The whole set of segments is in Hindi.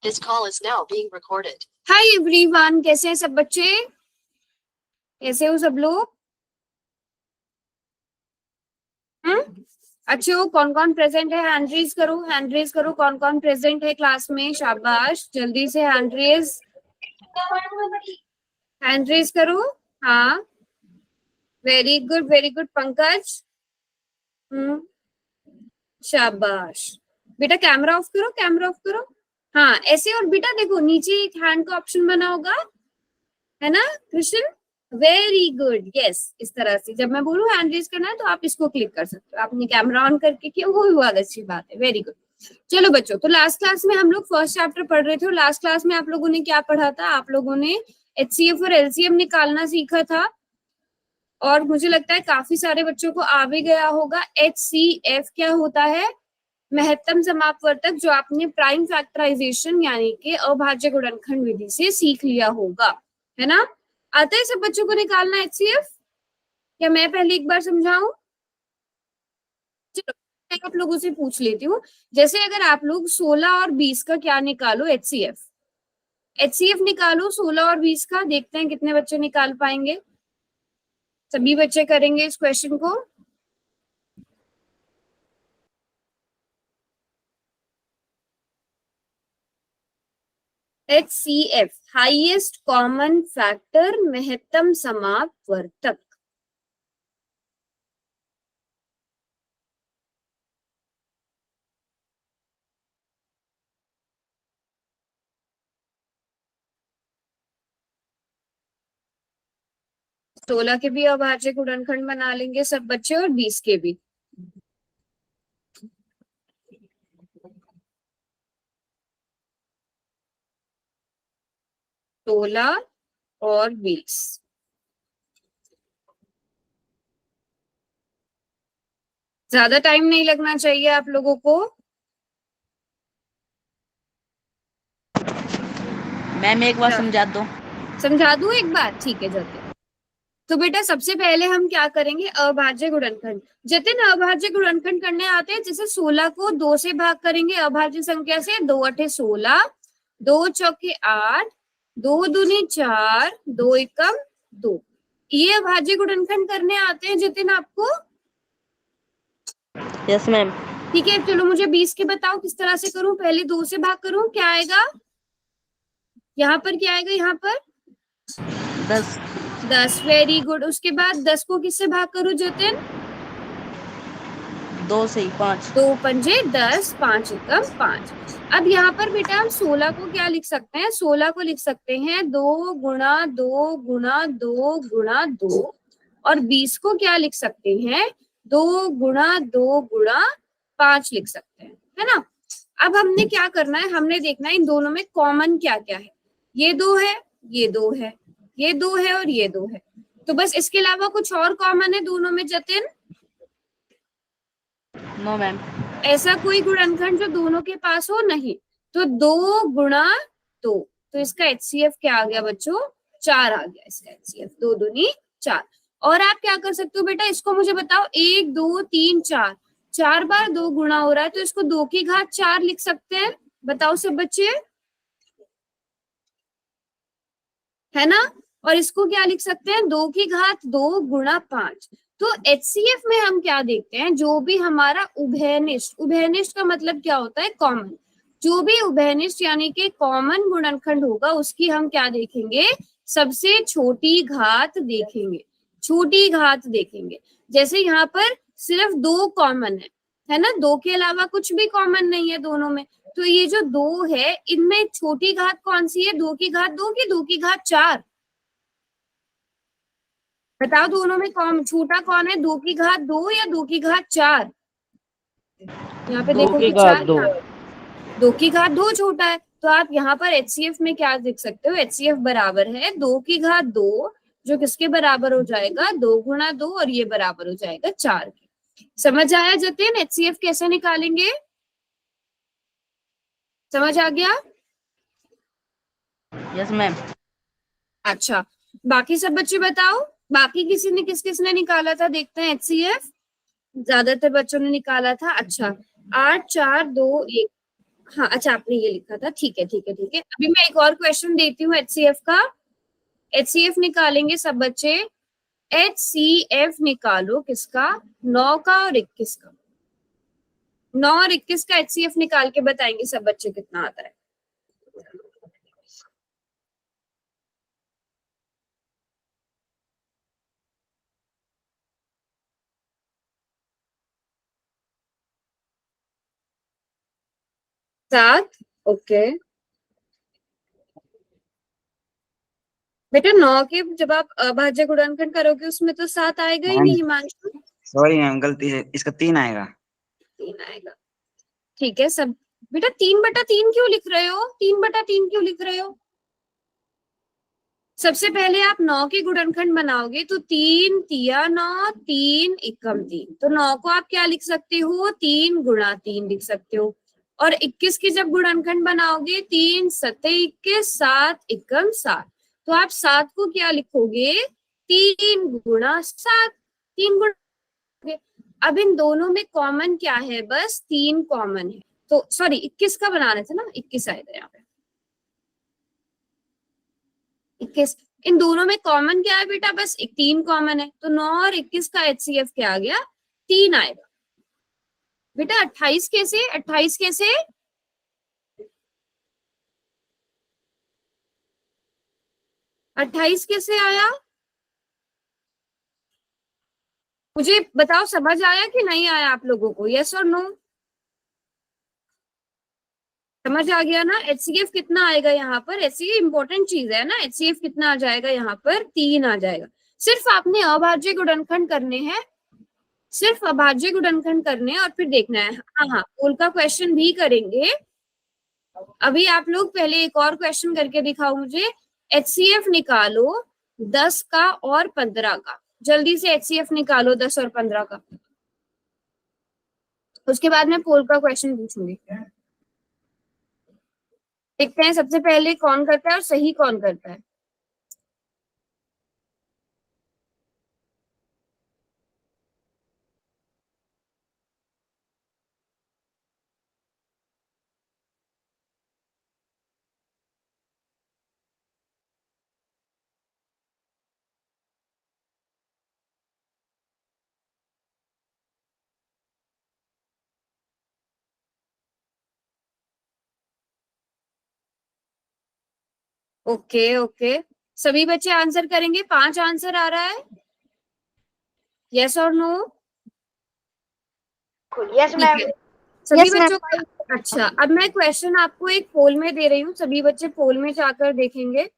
This call is now being recorded. Hi everyone, कैसे हैं सब बच्चे? कैसे हो सब लोग? अच्छे हो? कौन कौन प्रेजेंट है? हैंड रेज करो, हैंड रेज करो। कौन कौन प्रेजेंट है क्लास में? शाबाश, जल्दी से हैंड रेज, हैंड रेज करो। हाँ, very good, very good. Pankaj, शाबाश बेटा। कैमरा ऑफ करो, कैमरा ऑफ करो। हाँ, ऐसे। और बेटा देखो, नीचे एक हैंड का ऑप्शन बना होगा, है ना कृष्ण? Very good, yes. इस तरह से जब मैं बोलूँ हैंड रेज करना है तो आप इसको क्लिक कर सकते हो। आपने कैमरा ऑन करके किया, वो भी बहुत अच्छी बात है। Very good. चलो बच्चों, तो लास्ट क्लास में हम लोग फर्स्ट चैप्टर पढ़ रहे थे। लास्ट क्लास में आप लोगों ने क्या पढ़ा था? आप लोगों ने HCF और LCM निकालना सीखा था, और मुझे लगता है काफी सारे बच्चों को आ भी गया होगा। HCF क्या होता है? महत्तम समापवर्तक, जो आपने प्राइम फैक्टराइजेशन यानी कि अभाज्य गुणनखंड विधि से सीख लिया होगा, है ना? आता है सब बच्चों को निकालना HCF? या मैं पहले एक बार समझाऊं? चलो मैं आप लोगों से पूछ लेती हूँ। जैसे अगर आप लोग 16 और 20 का क्या निकालो? HCF निकालो 16 और 20 का। देखते हैं कितने बच्चे निकाल पाएंगे। सभी बच्चे करेंगे इस क्वेश्चन को। HCF, हाईएस्ट कॉमन फैक्टर, महत्तम समापवर्तक। सोलह के भी अभाज्य गुणनखंड बना लेंगे सब बच्चे, और 20 के भी। सोलह और 20। ज्यादा टाइम नहीं लगना चाहिए आप लोगों को। मैम एक बार समझा दो। समझा दूं एक बार? ठीक है जतिन। तो बेटा सबसे पहले हम क्या करेंगे? अभाज्य गुणनखंड। जतिन, अभाज्य गुणनखंड करने आते हैं। जैसे 16 को 2 से भाग करेंगे अभाज्य संख्या से। 2 अठे 16, 2 चौके 8, 2 दूनी 4, 2 एकम 2। ये अभाज्य गुणनखंड करने आते हैं जतिन आपको? Yes ma'am. ठीक है, चलो मुझे 20 के बताओ किस तरह से करूं। पहले 2 से भाग करूं, क्या आएगा? यहाँ पर क्या आएगा? यहाँ पर 10। Very good. उसके बाद 10 को किससे भाग करूं जतिन? 2 से 5। 2 पंजे 10, 5 एकम 5। अब यहाँ पर बेटा हम 16 को क्या लिख सकते हैं? 16 को लिख सकते हैं 2 गुणा 2 गुणा 2 गुणा 2। और 20 को क्या लिख सकते हैं? 2 गुणा 2 गुणा 5 लिख सकते हैं, है ना? अब हमने क्या करना है? हमने देखना है इन दोनों में कॉमन क्या क्या है। ये 2 है, ये 2 है, ये 2 है और ये 2 है। तो बस इसके अलावा कुछ और कॉमन है दोनों में जतिन? No ma'am. ऐसा कोई गुणनखंड जो दोनों के पास हो? नहीं। तो 2 गुणा 2, तो इसका HCF क्या आ गया बच्चों? 4 आ गया इसका HCF। 2 दूनी 4। और आप क्या कर सकते हो बेटा? इसको मुझे बताओ। 1 2 3 4, 4 बार 2 गुणा हो रहा है, तो इसको 2 की घात 4 लिख सकते हैं। बताओ सब बच्चे, है ना? और इसको क्या लिख सकते हैं? 2 की घात 2 गुणा 5। तो HCF में हम क्या देखते हैं? जो भी हमारा उभयनिष्ठ, उभयनिष्ठ का मतलब क्या होता है? कॉमन। जो भी उभयनिष्ठ यानी कि कॉमन गुणनखंड होगा, उसकी हम क्या देखेंगे? सबसे छोटी घात देखेंगे, छोटी घात देखेंगे। जैसे यहाँ पर सिर्फ 2 कॉमन है ना? 2 के अलावा कुछ भी कॉमन नहीं है दोनों में। तो ये जो 2 है, इनमें छोटी घात कौन सी है? 2 की घात 2 की 2 की घात 4। बताओ दोनों में कौन छोटा कौन है? 2 की घात 2 या 2 की घात 4? यहाँ पे देखो कि 4, 2 की घात 2 छोटा है। तो आप यहाँ पर HCF में क्या देख सकते हो? HCF बराबर है 2 की घात 2, जो किसके बराबर हो जाएगा? 2 गुणा 2, और ये बराबर हो जाएगा 4 के। समझ आया जतिन HCF कैसे निकालेंगे? समझ आ गया? Yes ma'am. अच्छा, बाकी सब बच्चे बताओ, बाकी किसी ने किसने निकाला था? देखते हैं HCF। ज्यादातर बच्चों ने निकाला था। अच्छा, 8 4 2 1। हाँ अच्छा, आपने ये लिखा था, ठीक है ठीक है ठीक है। अभी मैं एक और क्वेश्चन देती हूँ HCF का। HCF निकालेंगे सब बच्चे। HCF निकालो किसका? 9 का और 21 का। 9 और 21 का HCF निकाल के बताएंगे सब बच्चे कितना आता है। सात। ओके बेटा, 9 के जब आप अभाज्य गुणनखंड करोगे उसमें तो 7 आएगा ही मैम नहीं हिमांशु। सॉरी मैम, गलती है, इसका 3 आएगा। 3 आएगा, ठीक है सब। बेटा 3/3 क्यों लिख रहे हो? 3/3 क्यों लिख रहे हो? सबसे पहले आप 9 के गुणनखंड बनाओगे तो 3 तिया 9, 3 एकम 3, तो 9 को आप क्या लिख सकते हो? 3 गुणा 3 लिख सकते हो। और 21 के जब गुणनखंड बनाओगे 3 सते 21, 7 एकम 7, तो आप 7 को क्या लिखोगे? 3 गुणा 7, 3 गुणा। अब इन दोनों में कॉमन क्या है? बस 3 कॉमन है, तो सॉरी 21 का बनाना था ना, 21 आएगा यहाँ पे। 21, इन दोनों में कॉमन क्या है बेटा? बस 3 कॉमन है, तो 9 और 21 का HCF क्या आ गया? 3 आएगा। बेटा 28 कैसे? 28 कैसे? अट्ठाईस कैसे आया? मुझे बताओ, समझ आया कि नहीं आया आप लोगों को? यस और नो? समझ आ गया ना? HCF कितना आएगा यहाँ पर? HCF इंपॉर्टेंट चीज है ना। HCF कितना आ जाएगा यहाँ पर? 3 आ जाएगा। सिर्फ आपने अभाज्य गुणनखंड करने हैं, सिर्फ अभाज्य गुणनखंड करने हैं और फिर देखना है। हाँ हाँ, पोल का क्वेश्चन भी करेंगे। अभी आप लोग पहले एक और क्वेश्चन करके दिखाओ मुझे। HCF निकालो 10 का और 15 का। जल्दी से HCF निकालो 10 और 15 का, उसके बाद मैं पोल का क्वेश्चन पूछूंगी। देखते हैं सबसे पहले कौन करता है और सही कौन करता है। ओके ओके, सभी बच्चे आंसर करेंगे? 5 आंसर आ रहा है, यस और नो? यस ठीक मैम। है, सभी बच्चों का। अच्छा, अब मैं क्वेश्चन आपको एक पोल में दे रही हूँ, सभी बच्चे पोल में जाकर देखेंगे।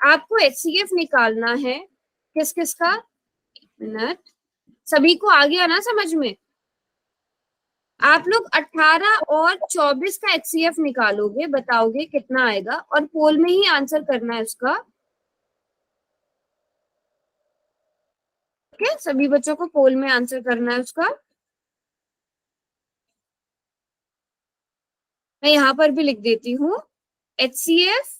आपको HCF निकालना है किस किस का? मिनट, सभी को आ गया ना समझ में? आप लोग 18 और 24 का HCF निकालोगे, बताओगे कितना आएगा, और पोल में ही आंसर करना है उसका। ठीक है, सभी बच्चों को पोल में आंसर करना है उसका। मैं यहाँ पर भी लिख देती हूँ HCF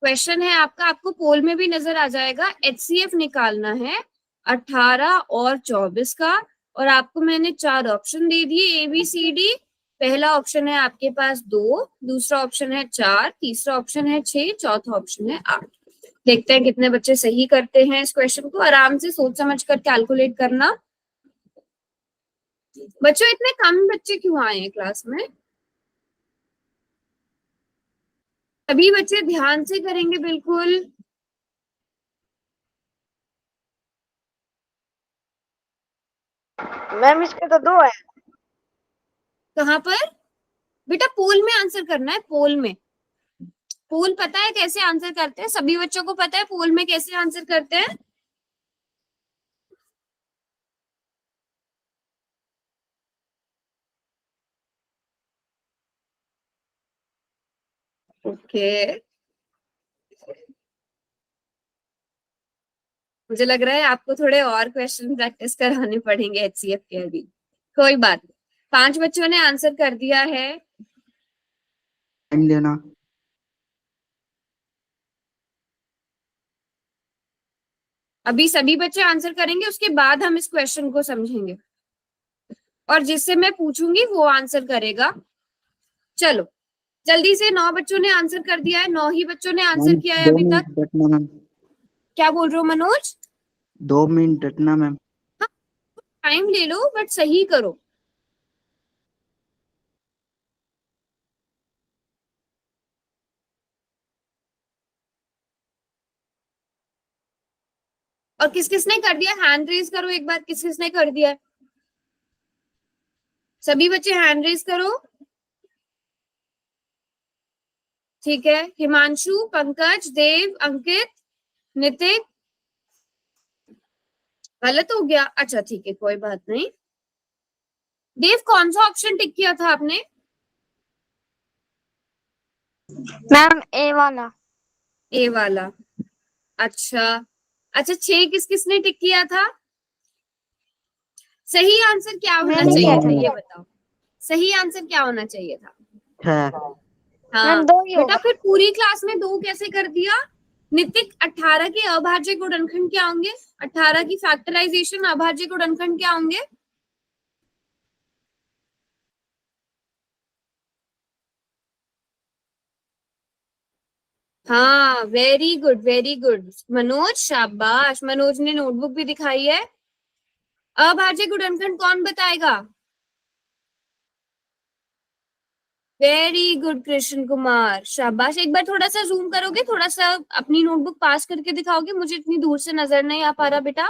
क्वेश्चन है आपका, आपको पोल में भी नजर आ जाएगा। HCF निकालना है 18 और 24 का, और आपको मैंने 4 ऑप्शन दे दिए ABCD। पहला ऑप्शन है आपके पास 2, दूसरा ऑप्शन है 4, तीसरा ऑप्शन है 6, चौथा ऑप्शन है 8। देखते हैं कितने बच्चे सही करते हैं इस क्वेश्चन को। आराम से सोच समझ कर कैलकुलेट करना। बच्चों इतने कम बच्चे क्यों आए हैं क्लास में? सभी बच्चे ध्यान से करेंगे बिल्कुल। मैम इसके तो 2 है। कहाँ पर? बेटा पोल में आंसर करना है, पोल में। पोल पता है कैसे आंसर करते हैं? सभी बच्चों को पता है पोल में कैसे आंसर करते हैं? ओके, मुझे लग रहा है आपको थोड़े और क्वेश्चन प्रैक्टिस कराने पड़ेंगे HCF के अभी। कोई बात नहीं, 5 बच्चों ने आंसर कर दिया है। टाइम लेना। अभी सभी बच्चे आंसर करेंगे, उसके बाद हम इस क्वेश्चन को समझेंगे, और जिससे मैं पूछूंगी वो आंसर करेगा। चलो जल्दी से, 9 बच्चों ने आंसर कर दिया है, 9 ही बच्चों ने आंसर मैम किया है 2 अभी तक। मिनट बैठना मैम, क्या बोल रहे हो मनोज? 2 मिनट बैठना मैम। टाइम ले लो बट सही करो। और किस किसने कर दिया हैंड रेज करो एक बार, किस किसने कर दिया है? सभी बच्चे हैंड रेज करो। ठीक है, हिमांशु, पंकज, देव, अंकित, नितिन। गलत हो गया? अच्छा ठीक है, कोई बात नहीं। देव कौन सा ऑप्शन टिक किया था आपने? मैम ए वाला। ए वाला। अच्छा अच्छा, 6 किस किसने टिक किया था? सही आंसर क्या होना मैंने चाहिए किया था था। ये बताओ, सही आंसर क्या होना चाहिए था? 6। हाँ मैम 2 ही बेटा, होगा। फिर पूरी क्लास में 2 कैसे कर दिया? नितिक, 18 के अभाज्य गुणनखंड क्या होंगे? 18 की फैक्टराइजेशन अभाज्य गुणनखंड क्या होंगे? हाँ वेरी गुड मनोज, शाबाश। मनोज ने नोटबुक भी दिखाई है। अभाज्य गुणनखंड कौन बताएगा? वेरी गुड कृष्ण कुमार, शाबाश। एक बार थोड़ा सा जूम करोगे, थोड़ा सा अपनी नोटबुक पास करके दिखाओगे, मुझे इतनी दूर से नजर नहीं आ पा रहा बेटा।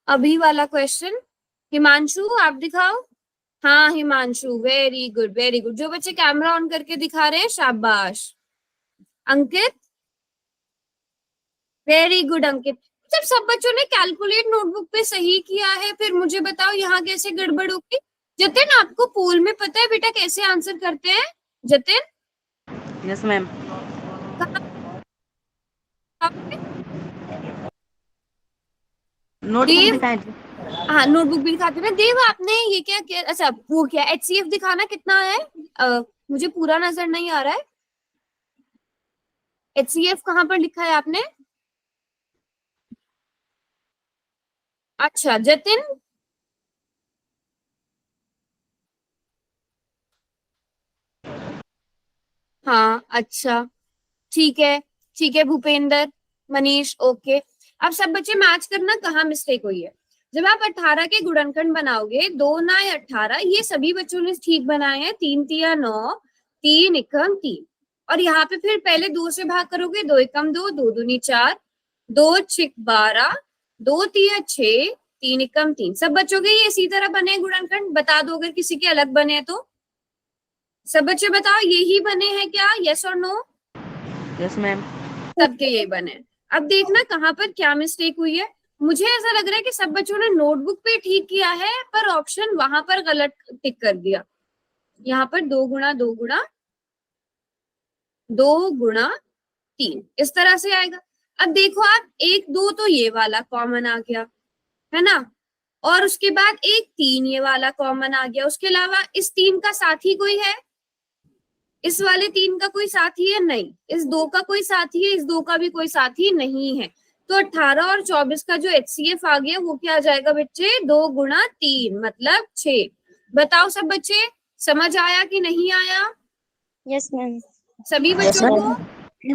अभी वाला क्वेश्चन, हिमांशु आप दिखाओ। हाँ हिमांशु, वेरी गुड। जो बच्चे कैमरा ऑन करके दिखा रहे हैं, शाबाश। अंकित, वेरी गुड अंकित। जब सब बच्चों ने कैलकुलेट नोटबुक पे सही किया है, फिर मुझे बताओ यहाँ कैसे गड़बड़ होगी? जतिन, आपको पोल में पता है बेटा कैसे आंसर करते हैं? Jatin, yes ma'am. नोटबुक देव, दिखाएं जी। हाँ नोटबुक भी दिखाते हैं। देव आपने ये क्या किया? अच्छा वो क्या, HCF दिखाना कितना है? मुझे पूरा नजर नहीं आ रहा है। HCF कहाँ पर लिखा है आपने? अच्छा जतिन, हाँ अच्छा ठीक है भूपेंद्र, मनीष, ओके। अब सब बच्चे मैच करना कहाँ मिस्टेक हुई है। जब आप 18 के गुणनखंड बनाओगे, 2 9 18, ये सभी बच्चों ने ठीक बनाए हैं। 3 तिया 9, 3 एकम 3, और यहाँ पे फिर पहले 2 से भाग करोगे, 2 एकम 2, 2 दूनी 4, 2 छिक 12, 2 तिया 6, 3 एकम 3। सब बच्चों के ये इसी तरह बने हैं गुणनखंड? बता दो अगर किसी के अलग बने हैं तो। सब बच्चे बताओ यही बने हैं क्या, यस और नो? Yes ma'am. सबके यही बने। अब देखना कहाँ पर क्या मिस्टेक हुई है। मुझे ऐसा लग रहा है कि सब बच्चों ने नोटबुक पे ठीक किया है, पर ऑप्शन वहां पर गलत टिक कर दिया। यहाँ पर 2 गुणा 2 गुणा 2 गुणा 3 इस तरह से आएगा। अब देखो आप, 1 2 तो ये वाला कॉमन आ गया है ना, और उसके बाद 1 3 ये वाला कॉमन आ गया। उसके अलावा इस 3 का साथी कोई है? इस वाले 3 का कोई साथी है? नहीं। इस 2 का कोई साथी है? इस 2 का भी कोई साथी नहीं है। तो 18 और 24 का जो HCF आ गया वो क्या आ जाएगा बच्चे? 2 गुणा 3 मतलब 6। बताओ सब बच्चे, समझ आया कि नहीं आया? Yes ma'am. सभी बच्चों को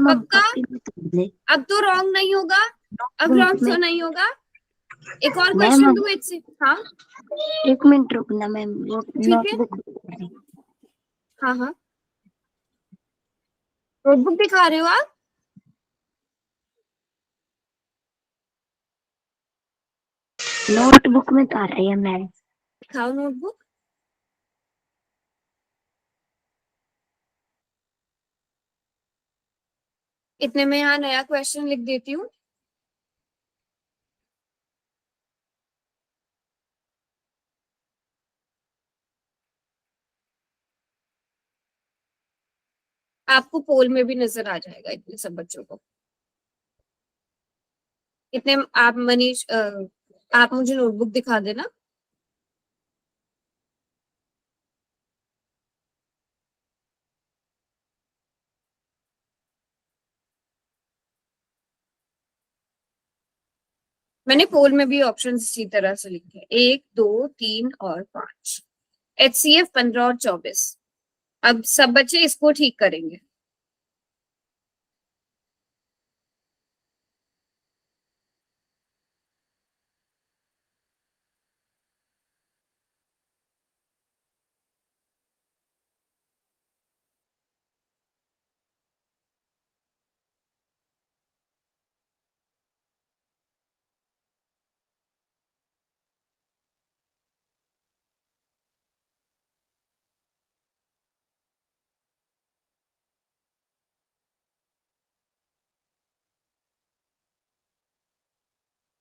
पक्का? अब तो रॉन्ग नहीं होगा, अब रॉन्ग तो नहीं होगा। एक और क्वेश्चन दो HCF। हाँ 1 मिनट रुकना मैम, ठीक है, हाँ हाँ नोटबुक दिखा रहे हो आप? नोटबुक में तो आ रही है मैम। दिखाओ नोटबुक। इतने में यहाँ नया क्वेश्चन लिख देती हूँ। आपको पोल में भी नजर आ जाएगा इतने सब बच्चों को। इतने आप मनीष, आप मुझे नोटबुक दिखा देना। मैंने पोल में भी ऑप्शन इसी तरह से लिखे, 1, 2, 3 और 5। HCF 15 और 24। अब सब बच्चे इसको ठीक करेंगे।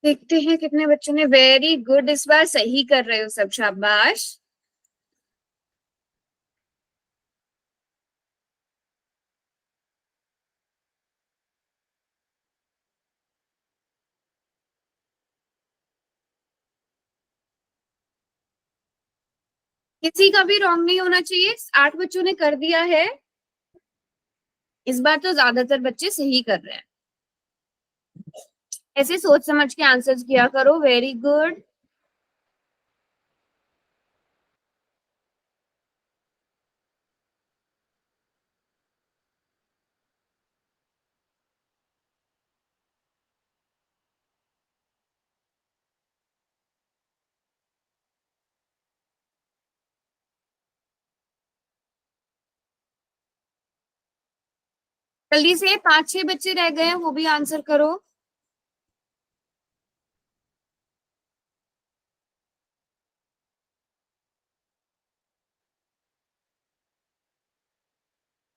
देखते हैं कितने बच्चों ने, वेरी गुड, इस बार सही कर रहे हो सब, शाबाश। किसी का भी रॉन्ग नहीं होना चाहिए। 8 बच्चों ने कर दिया है, इस बार तो ज्यादातर बच्चे सही कर रहे हैं। ऐसे सोच समझ के आंसर्स किया करो। Very good. जल्दी से 5-6 बच्चे रह गए हैं, वो भी आंसर करो।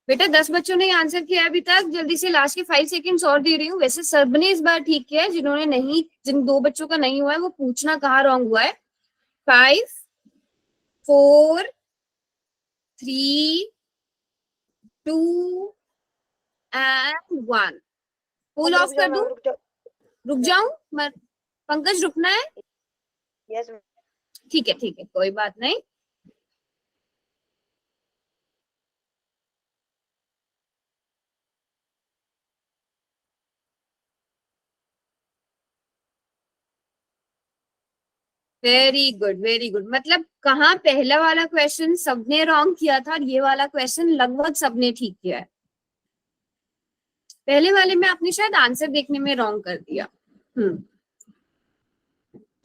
बेटा 10 बच्चों ने आंसर किया अभी तक। जल्दी से, लास्ट के 5 सेकंड्स और दे रही हूँ। वैसे सबने इस बार ठीक किया है, जिन्होंने नहीं, जिन 2 बच्चों का नहीं हुआ है वो पूछना कहाँ रॉन्ग हुआ है। 5, 4, 3, 2 एंड 1। पोल ऑफ कर दूं? रुक जाऊं? पंकज रुकना है? यस ठीक है ठीक है, कोई बात नहीं। Very good very good. मतलब कहाँ पहला वाला क्वेश्चन सबने रॉन्ग किया था और ये वाला क्वेश्चन लगभग सबने ठीक किया है। पहले वाले में आपने शायद आंसर देखने में रॉन्ग कर दिया।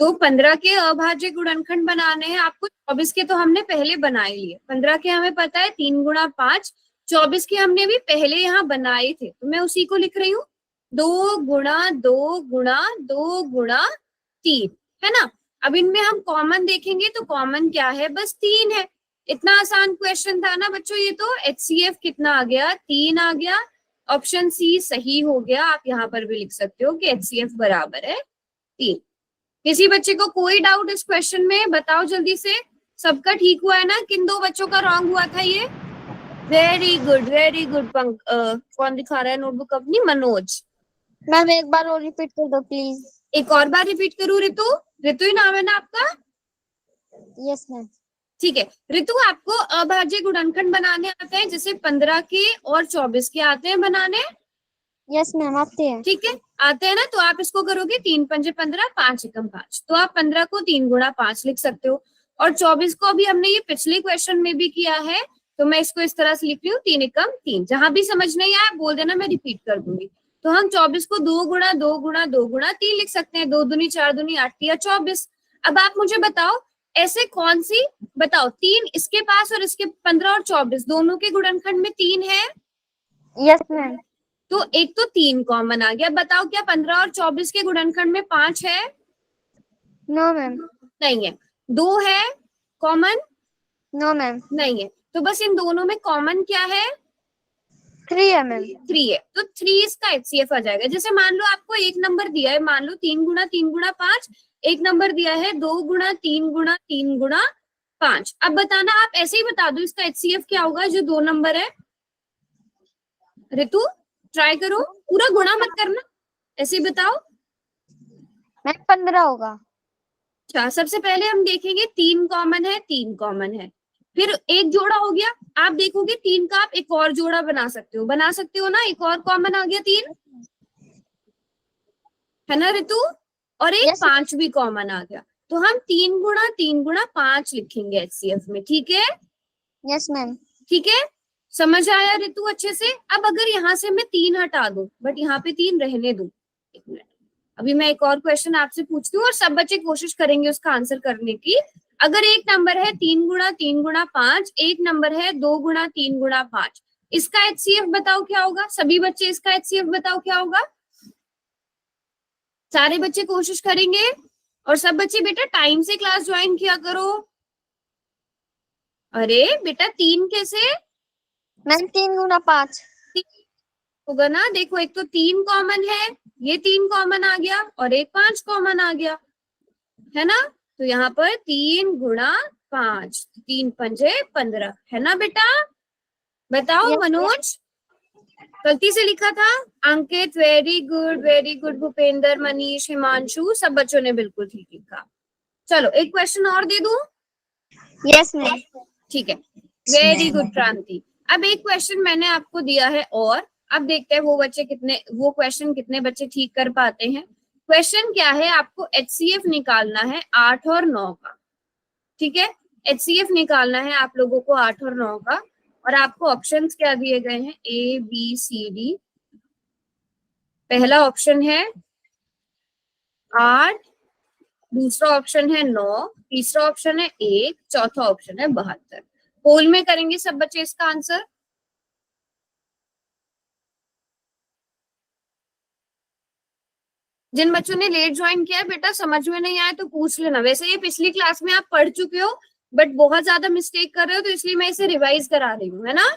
तो 15 के अभाज्य गुणनखंड बनाने हैं आपको। 24 के तो हमने पहले बना ही लिए। 15 के हमें पता है 3 गुणा 5। 24 के हमने भी पहले यहाँ बनाए थे, तो मैं उसी को लिख रही हूँ। 2 गुणा 2 गुणा 2 गुणा 3, है ना। अब इनमें हम कॉमन देखेंगे तो कॉमन क्या है, बस 3 है। इतना आसान क्वेश्चन था ना बच्चों ये तो। HCF कितना आ गया, 3 आ गया। ऑप्शन सी सही हो गया। आप यहाँ पर भी लिख सकते हो कि HCF बराबर है 3। किसी बच्चे को कोई डाउट इस क्वेश्चन में? बताओ जल्दी से। सबका ठीक हुआ है ना? किन 2 बच्चों का रॉन्ग हुआ था ये? Very good very good. कौन दिखा रहा है नोटबुक अपनी? मनोज। मैम एक बार और रिपीट कर दो प्लीज। एक और बार रिपीट करूँ? ऋतु, ऋतु ही नाम है ना आपका? Yes ma'am. ठीक है ऋतु, आपको अभाज्य गुणनखंड बनाने आते हैं, जैसे 15 के और 24 के आते हैं बनाने? यस मैम आते हैं। ठीक है, आते हैं ना। तो आप इसको करोगे 3 पंजे 15, 5 एकम 5। तो आप 15 को 3 गुणा 5 लिख सकते हो। और 24 को अभी हमने ये पिछले क्वेश्चन में भी किया है, तो मैं इसको इस तरह से लिख रही हूँ 3 एकम 3। जहां भी समझ नहीं आया बोल देना, मैं रिपीट कर दूंगी। तो हम 24 को 2 गुणा 2 गुणा 2 गुणा 3 लिख सकते हैं। 2 दूनी 4 दूनी 8 या 24। अब आप मुझे बताओ ऐसे कौन सी, बताओ 3 इसके पास और इसके 15 और 24 दोनों के गुणनखंड में 3 है? Yes ma'am. तो एक तो 3 कॉमन आ गया। बताओ क्या 15 और 24 के गुणनखंड में 5 है? No ma'am. नहीं है। 2 है कॉमन? No ma'am. नहीं है। तो बस इन दोनों में कॉमन क्या है? 3 है मैम। 3 है। तो 3 इसका HCF आ जाएगा। जैसे मान लो आपको एक नंबर दिया है, मान लो 3 गुणा 3 गुणा 5। एक नंबर दिया है 2 गुणा 3 गुणा 3 गुणा 5। अब बताना, आप ऐसे ही बता दो इसका HCF क्या होगा जो 2 नंबर है। ऋतु ट्राई करो, पूरा गुणा मत करना, ऐसे ही बताओ। मैम 15 होगा। अच्छा, सबसे पहले हम देखेंगे 3 कॉमन है, 3 कॉमन है। फिर एक जोड़ा हो गया। आप देखोगे 3 का आप एक और जोड़ा बना सकते हो, बना सकते हो ना। एक और कॉमन आ गया 3, है ना ऋतु? और एक Yes, 5 भी कॉमन आ गया, तो हम 3 गुणा 5 लिखेंगे HCF में, ठीक है? yes ma'am. ठीक है, समझ आया ऋतु अच्छे से? अब अगर यहाँ से मैं 3 हटा दूं, बट यहाँ पे 3 रहने दूं, एक मिनट, अभी मैं एक और क्वेश्चन आपसे पूछती हूँ और सब बच्चे कोशिश करेंगे उसका आंसर करने की। अगर एक नंबर है 3 गुणा 5, एक नंबर है 2 गुणा 3 गुणा 5, इसका HCF बताओ क्या होगा? सभी बच्चे इसका HCF बताओ क्या होगा? सारे बच्चे कोशिश करेंगे, और सब बच्चे बेटा टाइम से क्लास ज्वाइन किया करो। अरे बेटा 3 कैसे मैम 3 गुना 5। होगा ना? देखो, एक तो 3 कॉमन है, ये 3 कॉमन आ गया, और एक 5 कॉमन आ गया, है ना? तो यहाँ पर 3 गुणा 5, 3 पंजे 15, है ना बेटा? बताओ Yes, मनोज, गलती से लिखा था? अंकित वेरी गुड, भूपेंद्र, मनीष, हिमांशु, सब बच्चों ने बिल्कुल ठीक लिखा। चलो एक क्वेश्चन और दे दूं? Yes ma'am. ठीक है, वेरी गुड क्रांति। अब एक क्वेश्चन मैंने आपको दिया है, और अब देखते हैं वो क्वेश्चन कितने बच्चे ठीक कर पाते हैं। क्वेश्चन क्या है? आपको HCF निकालना है 8 और 9 का, ठीक है? HCF निकालना है आप लोगों को 8 और 9 का, और आपको ऑप्शंस क्या दिए गए हैं? ABCD। पहला ऑप्शन है 8, दूसरा ऑप्शन है 9, तीसरा ऑप्शन है 1, चौथा ऑप्शन है 72। पोल में करेंगे सब बच्चे इसका आंसर। जिन बच्चों ने लेट ज्वाइन किया है बेटा, समझ में नहीं आया तो पूछ लेना। वैसे ये पिछली क्लास में आप पढ़ चुके हो, बट बहुत ज्यादा मिस्टेक कर रहे हो, तो इसलिए मैं इसे रिवाइज करा रही हूँ, है ना?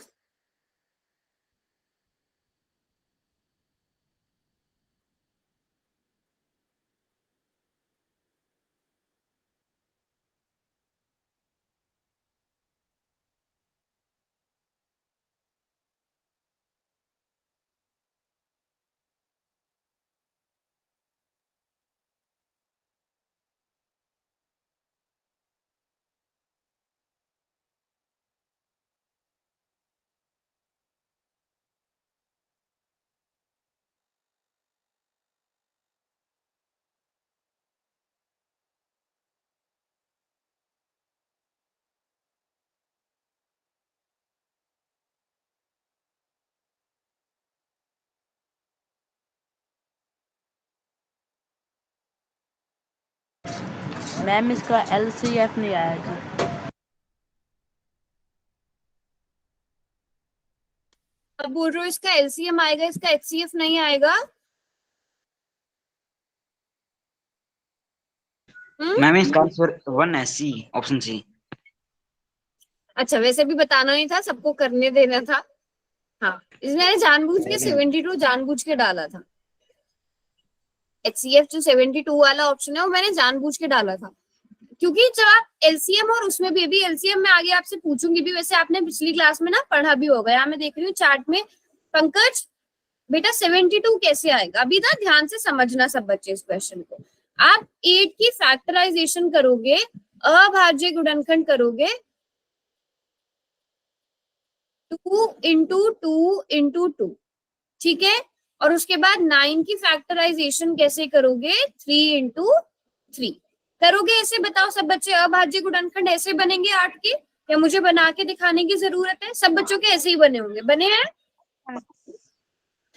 मैम इसका LCF नहीं आया जी। अब बोल रहे हो इसका LCM आएगा, इसका HCF नहीं आएगा? मैम इसका आंसर 1 है, सी, ऑप्शन सी। अच्छा, वैसे भी बताना नहीं था, सबको करने देना था। हाँ, इसमें जानबूझ के 72 जानबूझ के डाला था। HCF जो 72 वाला ऑप्शन है वो मैंने जानबूझ के डाला था, क्योंकि जब आप LCM, और उसमें भी LCM में आगे आपसे पूछूंगी भी, वैसे आपने पिछली क्लास में ना पढ़ा भी होगा। यहाँ मैं देख रही हूँ चार्ट में, पंकज बेटा 72 कैसे आएगा? अभी ना ध्यान से समझना सब बच्चे इस क्वेश्चन को। आप 8 की फैक्टराइजेशन करोगे, अभाज्य गुणनखंड करोगे, 2 इंटू 2 इंटू 2, ठीक है? और उसके बाद 9 की फैक्टराइजेशन कैसे करोगे? 3 इंटू 3 करोगे। ऐसे बताओ सब बच्चे, अभाज्य गुणनखंड ऐसे बनेंगे 8 के, या मुझे बना के दिखाने की जरूरत है? सब बच्चों के ऐसे ही बने होंगे, बने हैं,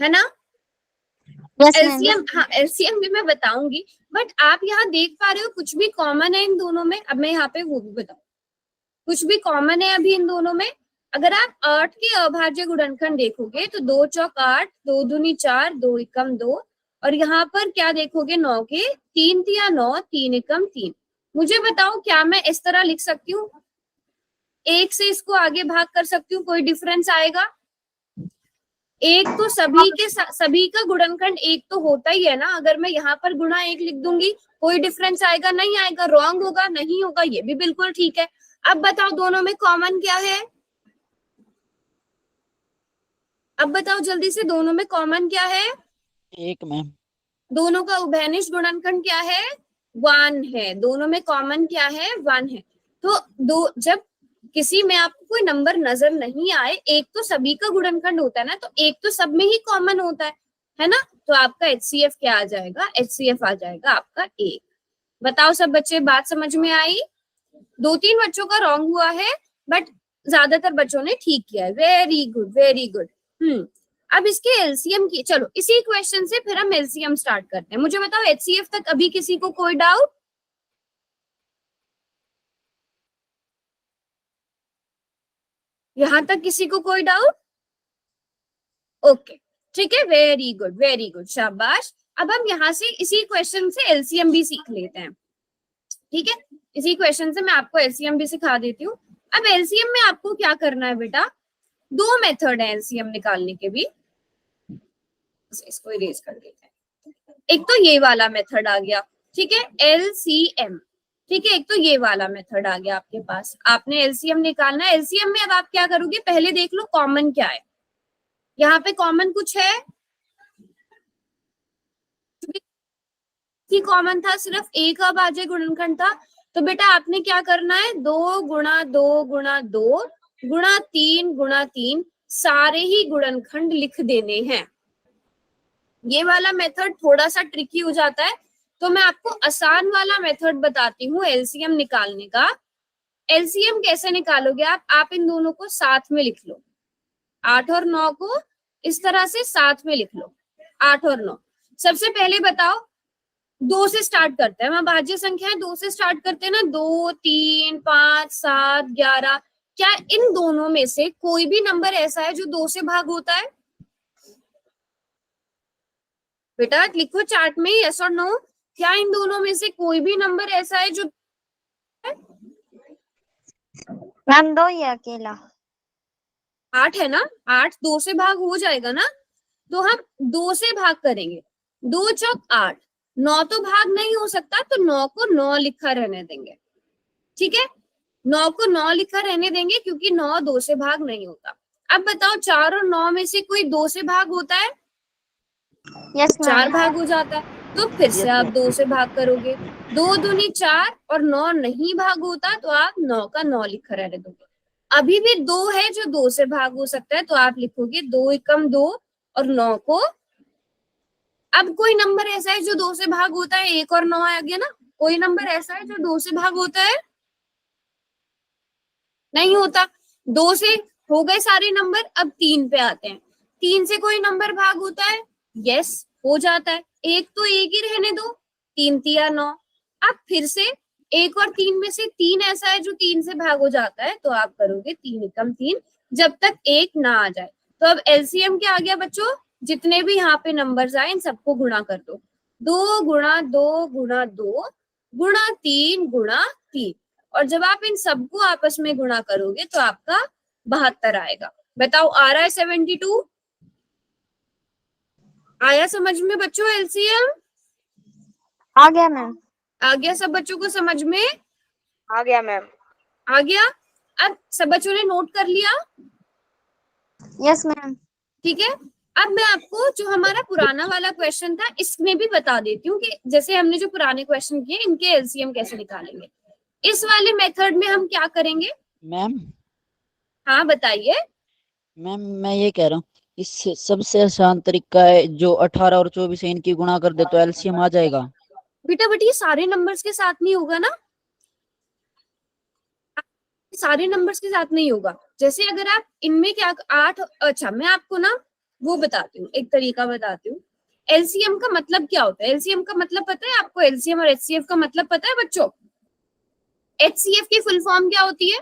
है ना? LCM, हाँ LCM भी मैं बताऊंगी, बट आप यहाँ देख पा रहे हो कुछ भी कॉमन है इन दोनों में? अब मैं यहाँ पे वो भी बताऊं, कुछ भी कॉमन है अभी इन दोनों में? अगर आप 8 के अभाज्य गुणनखंड देखोगे तो 2 चौक 8, 2 दूनी 4, 2 एकम 2, और यहाँ पर क्या देखोगे? 9 के 3 तिया 9, 3 एकम 3। मुझे बताओ, क्या मैं इस तरह लिख सकती हूँ? 1 से इसको आगे भाग कर सकती हूँ, कोई डिफरेंस आएगा? एक तो सभी का गुणनखंड 1 तो होता ही है ना। अगर मैं यहाँ पर गुणा 1 लिख दूंगी, कोई डिफरेंस आएगा? नहीं आएगा। रॉन्ग होगा? नहीं होगा। ये भी बिल्कुल ठीक है। अब बताओ दोनों में कॉमन क्या है? अब बताओ जल्दी से, दोनों में कॉमन क्या है? 1 मैम। दोनों का उभयनिष्ठ गुणनखंड क्या है? 1 है। दोनों में कॉमन क्या है? 1 है। तो जब किसी में आपको कोई नंबर नजर नहीं आए, एक तो सभी का गुणनखंड होता है ना, तो एक तो सब में ही कॉमन होता है ना? तो आपका HCF क्या आ जाएगा? HCF आ जाएगा आपका 1। बताओ सब बच्चे, बात समझ में आई? 2-3 बच्चों का रॉन्ग हुआ है बट ज्यादातर बच्चों ने ठीक किया है। Very good, very good. अब इसके एलसीएम की, चलो इसी क्वेश्चन से फिर हम एलसीएम स्टार्ट करते हैं। मुझे बताओ HCF तक अभी किसी को कोई डाउट? यहां तक किसी को कोई डाउट? ओके, ठीक है, वेरी गुड, वेरी गुड, शाबाश। अब हम यहाँ से इसी क्वेश्चन से एलसीएम भी सीख लेते हैं, ठीक है? इसी क्वेश्चन से मैं आपको एलसीएम भी सिखा देती हूँ। अब एलसीएम में आपको क्या करना है बेटा? 2 मेथड है एलसीएम निकालने के भी। इसको इरेज कर देते हैं। एक तो ये वाला मेथड आ गया, ठीक है, एलसीएम, ठीक है। एक तो ये वाला मेथड आ गया आपके पास, आपने एलसीएम निकालना है। एलसीएम में अब आप क्या करोगे? पहले देख लो कॉमन क्या है। यहाँ पे कॉमन कुछ है? कॉमन था सिर्फ एक अभाज्य गुणनखंड था, तो बेटा आपने क्या करना है? 2 गुणा 2 गुणा 2 गुणा 3 गुणा 3 सारे ही गुणनखंड लिख देने हैं। ये वाला मेथड थोड़ा सा ट्रिकी हो जाता है, तो मैं आपको आसान वाला मेथड बताती हूँ एलसीएम निकालने का। एलसीएम कैसे निकालोगे आप इन दोनों को साथ में लिख लो। 8 और 9 को इस तरह से साथ में लिख लो, 8 और 9। सबसे पहले बताओ, 2 से स्टार्ट करते हैं, हम भाज्य संख्या है 2 से स्टार्ट करते हैं ना, 2, 3, 5, 7, 11। क्या इन दोनों में से कोई भी नंबर ऐसा है जो 2 से भाग होता है? बेटा लिखो चार्ट में यस और नो। क्या इन दोनों में से कोई भी नंबर ऐसा है जो? मैम 2 ही अकेला। 8 है ना, 8 2 से भाग हो जाएगा ना, तो हम 2 से भाग करेंगे। 2 चौक 8, 9 तो भाग नहीं हो सकता, तो 9 को 9 लिखा रहने देंगे, ठीक है? 9 को 9 लिखा रहने देंगे क्योंकि 9 2 से भाग नहीं होता। अब बताओ 4 और 9 में से कोई 2 से भाग होता है? Yes 4 ma'am. भाग हो जाता है, तो फिर से आप 2 से भाग करोगे। 2 दूनी 4 और 9 नहीं भाग होता, तो आप 9 का 9 लिखा रहने दोगे। अभी भी 2 है जो 2 से भाग हो सकता है, तो आप लिखोगे 2 एकम 2 और 9 को। अब कोई नंबर ऐसा है जो 2 से भाग होता है? 1 और 9 आ गया ना। कोई नंबर ऐसा है जो 2 से भाग होता है? नहीं होता। 2 से हो गए सारे नंबर, अब 3 पे आते हैं। 3 से कोई नंबर भाग होता है? यस, हो जाता है। 1 तो 1 ही रहने दो, 3 तिया 9। अब फिर से 1 और 3 में से 3 ऐसा है जो 3 से भाग हो जाता है, तो आप करोगे 3 एकम 3 जब तक 1 ना आ जाए। तो अब एलसीएम क्या आ गया बच्चों? जितने भी यहाँ पे नंबर्स आए इन सबको गुणा कर दो। 2 गुणा 2 गुणा 2 गुणा 3 गुणा 3, और जब आप इन सबको आपस में गुणा करोगे तो आपका 72 आएगा। बताओ आ रहा है 72? आया समझ में बच्चों एलसीएम? आ गया मैम। आ गया सब बच्चों को समझ में? आ गया मैम। आ गया। अब सब बच्चों ने नोट कर लिया? Yes ma'am. ठीक है। अब मैं आपको जो हमारा पुराना वाला क्वेश्चन था इसमें भी बता देती हूँ कि जैसे हमने जो पुराने क्वेश्चन किए इनके एलसीएम कैसे निकालेंगे। इस वाले मेथड में हम क्या करेंगे? मैम हाँ बताइए। मैम मैं ये कह रहा हूँ, इससे सबसे आसान तरीका है जो 18 और 24 है, इनकी गुणा कर दे तो एलसीएम आ जाएगा। बेटा बट ये सारे नंबर्स के साथ नहीं होगा ना, सारे नंबर्स के साथ नहीं होगा। जैसे अगर आप इनमें क्या 8, अच्छा मैं आपको ना वो बताती हूँ, एक तरीका बताती हूँ। एलसीएम का मतलब क्या होता है? एलसीएम का मतलब पता है आपको? एलसीएम और एचसीएफ का मतलब पता है बच्चों? एचसीएफ की फुल फॉर्म क्या होती है?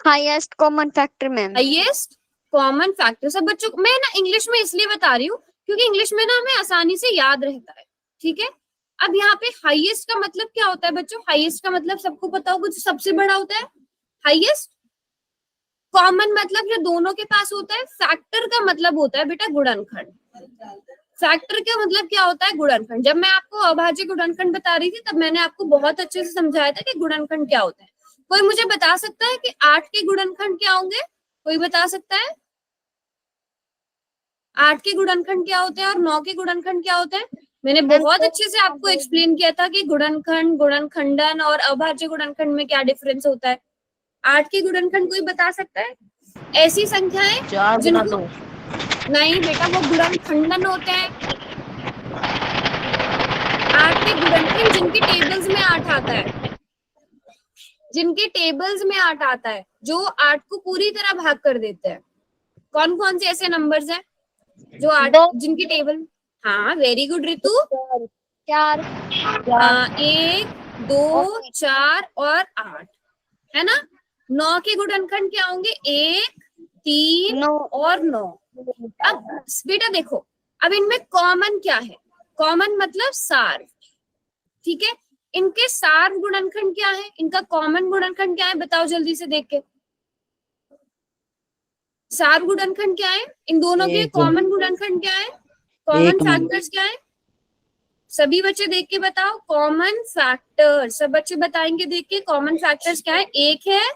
Highest common factor ma'am. Highest common factor. सब बच्चों मैं ना इंग्लिश में इसलिए बता रही हूँ क्योंकि इंग्लिश में ना हमें आसानी से याद रहता है, ठीक है? अब यहाँ पे हाईएस्ट का मतलब क्या होता है बच्चों? हाईएस्ट का मतलब सबको पता होगा, जो सबसे बड़ा होता है हाईएस्ट। कॉमन मतलब जो दोनों के पास होता है। फैक्टर का मतलब होता है बेटा गुणनखंड। फैक्टर का मतलब क्या होता है? गुणनखंड। जब मैं आपको अभाज्य गुणनखंड बता रही थी तब मैंने आपको बहुत अच्छे से समझाया था कि गुणनखंड क्या होता है। कोई मुझे बता सकता है कि 8 के गुणनखंड क्या होंगे? कोई बता सकता है? 8 के गुणनखंड क्या होते हैं और 9 के गुणनखंड क्या होते हैं? मैंने बहुत अच्छे से आपको एक्सप्लेन किया था कि गुणनखंड, गुणनखंडन और अभाज्य गुणनखंड में क्या डिफरेंस होता है। 8 के गुणनखंड कोई बता सकता है? ऐसी संख्याएं 4 गुना 2। नहीं बेटा, वो गुणनखंडन होते हैं। लेकिन जिनके टेबल्स में 8 आता है, जिनके टेबल्स में 8 आता है, जो 8 को पूरी तरह भाग कर देते हैं, कौन कौन से ऐसे नंबर्स हैं जो 8 दो। जिनके टेबल, हाँ वेरी गुड रितु, 4 1 2 4 और 8 है ना। 9 के गुणनखंड क्या होंगे, 1 3 9 और 9। अब बेटा देखो, अब इनमें कॉमन क्या है, कॉमन मतलब सार, ठीक है। इनके सार गुणनखंड क्या है, इनका कॉमन गुणनखंड क्या है, बताओ जल्दी से देख के। सार गुणनखंड क्या है, इन दोनों के एक। कॉमन गुणनखंड क्या है, कॉमन एक मैम। फैक्टर्स क्या है, सभी बच्चे देख के बताओ। कॉमन फैक्टर, सब बच्चे बताएंगे देख के, कॉमन फैक्टर्स क्या है, एक है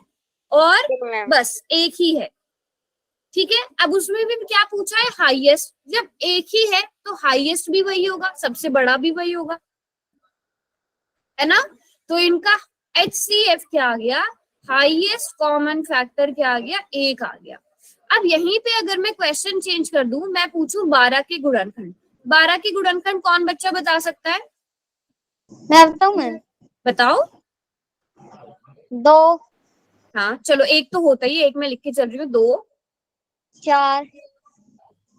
और मैम। बस एक ही है, ठीक है। अब उसमें भी क्या पूछा है, हाईएस्ट, जब एक ही है तो हाईएस्ट भी वही होगा, सबसे बड़ा भी वही होगा, है ना। तो इनका HCF क्या आ गया, हाईएस्ट कॉमन फैक्टर क्या आ गया, 1 आ गया। अब यहीं पे अगर मैं क्वेश्चन चेंज कर दूं, मैं पूछूं 12 के गुणनखंड, 12 के गुणनखंड कौन बच्चा बता सकता है, मैं बताऊं मैम, बताओ। 2 हाँ चलो, एक तो होता ही है, एक मैं लिख के चल रही हूँ, 2 4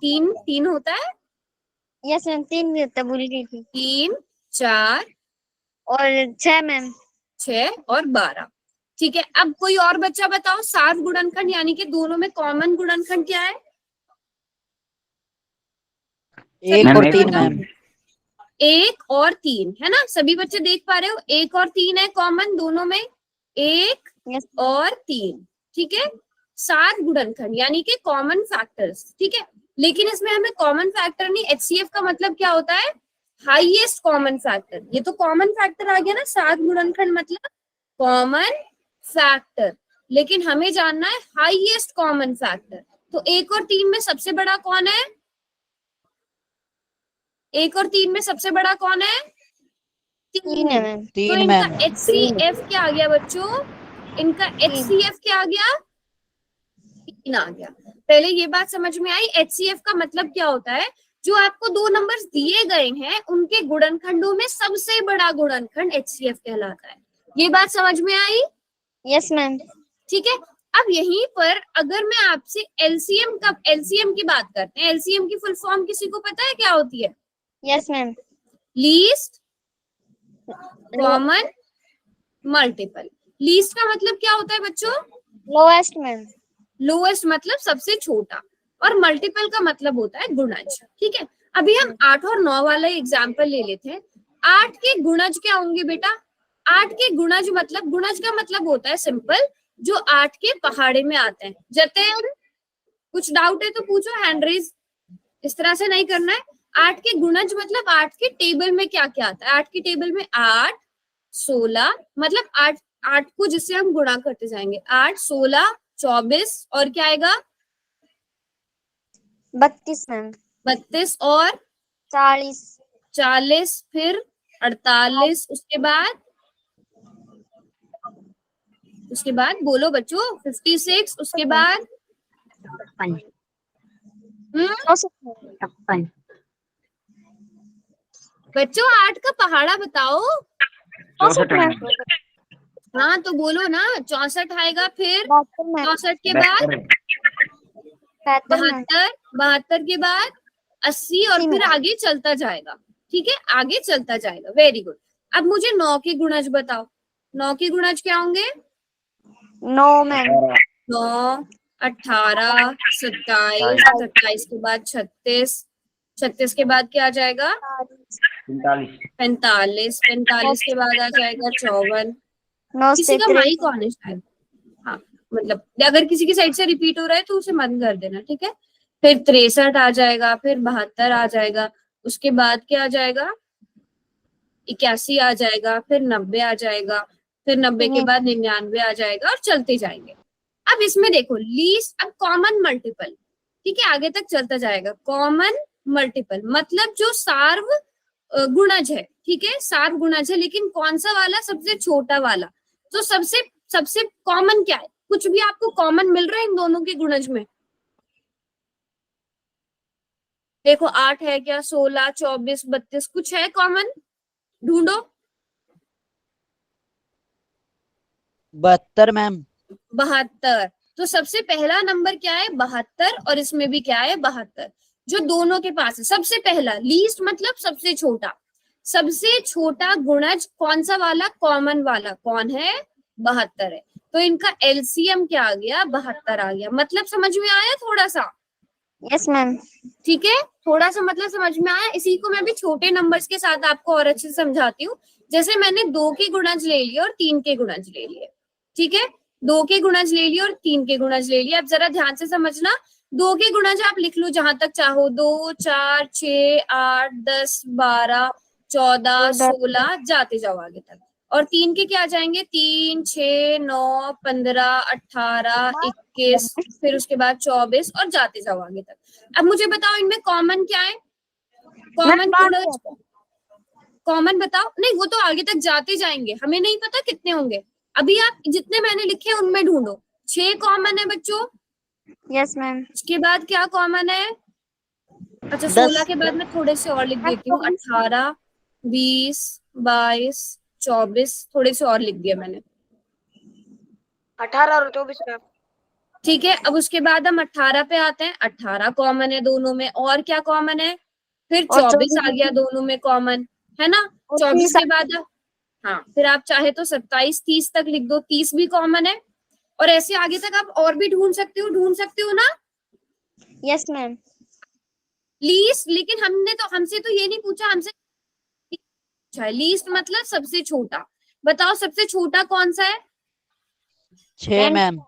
3 3 होता है, यस मैम 3 भी होता है, भूल गई थी। 3 4 और 6 मैम। 6 और 12, ठीक है। अब कोई और बच्चा बताओ, 7 गुणनखंड, यानी कि दोनों में कॉमन गुणनखंड क्या है, 1 और मैम, 3 मैम। 1 और 3 है ना, सभी बच्चे देख पा रहे हो, 1 और 3 है कॉमन दोनों में, 1 यस और 3, ठीक है। 7 गुणनखंड यानी कि कॉमन फैक्टर्स, ठीक है। लेकिन इसमें हमें कॉमन फैक्टर नहीं, HCF का मतलब क्या होता है, हाईएस्ट कॉमन फैक्टर। ये तो कॉमन फैक्टर आ गया ना, 7 गुणनखंड मतलब कॉमन फैक्टर, लेकिन हमें जानना है हाईएस्ट कॉमन फैक्टर। तो 1 और 3 में सबसे बड़ा कौन है, 1 और 3 में सबसे बड़ा कौन है, 3 है मैम। तो 3 इनका मैम। HCF क्या आ गया बच्चों, इनका HCF क्या आ गया, 3 आ गया। पहले ये बात समझ में आई, HCF का मतलब क्या होता है, जो आपको 2 नंबर्स दिए गए हैं उनके गुणनखंडों में सबसे बड़ा गुणनखंड HCF कहलाता है। ये बात समझ में आई, यस मैम। ठीक है। अब यहीं पर अगर मैं आपसे LCM की बात करते हैं, LCM की फुल फॉर्म किसी को पता है क्या होती है, yes ma'am. Least common multiple. Least का मतलब क्या होता है बच्चों, लोएस्ट मैम। लोएस्ट मतलब सबसे छोटा, और मल्टीपल का मतलब होता है गुणज, ठीक है। अभी हम 8 और 9 वाला एग्जाम्पल ले लेते हैं। 8 के गुणज क्या होंगे बेटा, 8 के गुणज मतलब, गुणज का मतलब होता है सिंपल, जो 8 के पहाड़े में आते हैं। जतेन कुछ डाउट है तो पूछो, हैंड रेज, इस तरह से नहीं करना है। 8 के गुणज मतलब 8 के टेबल में क्या क्या आता है, 8 के टेबल में 8 16, मतलब 8 को जिससे हम गुणा करते जाएंगे, 8 16 24 और क्या आएगा 32 मैम। 32 और 40 फिर 48, उसके बाद बोलो बच्चों 56, उसके बाद 54 बच्चों 8 का पहाड़ा बताओ। 64 मैम। हाँ तो बोलो ना, 64 आएगा, फिर 72 मैम। 64 के बाद 72 मैम। 72 के बाद 80 और फिर आगे चलता जाएगा, ठीक है, आगे चलता जाएगा, वेरी गुड। अब मुझे 9 के गुणज बताओ, 9 के गुणज क्या होंगे, 9 मैम। 9 18 27, 27 के बाद 36, 36 के बाद क्या आ जाएगा 45, 45 के बाद आ जाएगा 54। 9 किसी से का माइक ऑन है शायद, हाँ मतलब अगर किसी की साइड से रिपीट हो रहा है तो उसे बंद कर देना, ठीक है। फिर 63 आ जाएगा, फिर 72 आ जाएगा, उसके बाद क्या आ जाएगा 81 आ जाएगा, फिर 90 आ जाएगा, फिर 90 के बाद 99 आ जाएगा और चलते जाएंगे। अब इसमें देखो लीस्ट, अब कॉमन मल्टीपल, ठीक है, आगे तक चलता जाएगा। कॉमन मल्टीपल मतलब जो सार्व गुणज है, ठीक है, सार्व गुणज है, लेकिन कौन सा वाला, सबसे छोटा वाला। तो सबसे सबसे कॉमन क्या है, कुछ भी आपको कॉमन मिल रहा है इन दोनों के गुणज में, देखो 8 है क्या, 16 24 32 कुछ है कॉमन, ढूंढो। 72 मैम। 72। तो सबसे पहला नंबर क्या है? 72, और इसमें भी क्या है? 72, जो दोनों के पास है। सबसे पहला, लीस्ट मतलब सबसे छोटा, सबसे छोटा गुणज कौन सा वाला? कॉमन वाला कौन है? 72 है। तो इनका एलसीएम क्या आ गया? 72 आ गया। मतलब समझ में आया थोड़ा सा? Yes ma'am. ठीक है, थोड़ा सा मतलब समझ में आया। इसी को मैं भी छोटे नंबर्स के साथ आपको और अच्छे से समझाती हूँ। जैसे मैंने 2 के गुणज ले लिए और 3 के गुणज ले लिए, ठीक है, 2 के गुणज ले लिए और 3 के गुणज ले लिए। अब जरा ध्यान से समझना, 2 के गुणज आप लिख लो जहां तक चाहो, 2, 4, 6, 8, 10, 12, 14, 16, जाते जाओ आगे तक। और 3 के क्या जाएंगे? 3, 6, 9, 15, 18, 21, फिर उसके बाद 24, और जाते जाओ आगे तक। अब मुझे बताओ इनमें कॉमन क्या है? कॉमन गुणज, कॉमन बताओ। नहीं, वो तो आगे तक जाते जाएंगे, हमें नहीं पता कितने होंगे। अभी आप जितने मैंने लिखे हैं उनमें ढूंढो। 6 कॉमन है बच्चों। Yes ma'am. उसके बाद क्या कॉमन है? अच्छा, 10। 16 के बाद मैं थोड़े से और लिख देती हूँ। 18, 20, 22, 24, थोड़े से और लिख दिया मैंने। 18 और 24 मैम। ठीक है, अब उसके बाद हम 18 पे आते हैं। 18 कॉमन है दोनों में। और क्या कॉमन है? फिर और 24 आ गया दोनों में कॉमन, है ना? 24 के बाद हाँ, फिर आप चाहे तो 27, 30 तक लिख दो, 30 भी कॉमन है। और ऐसे आगे तक आप और भी ढूंढ सकते हो ना? Yes ma'am. लीस्ट, लेकिन हमसे तो ये नहीं पूछा, हमसे पूछा है लीस्ट मतलब सबसे छोटा। बताओ सबसे छोटा कौन सा है? 6 मैम।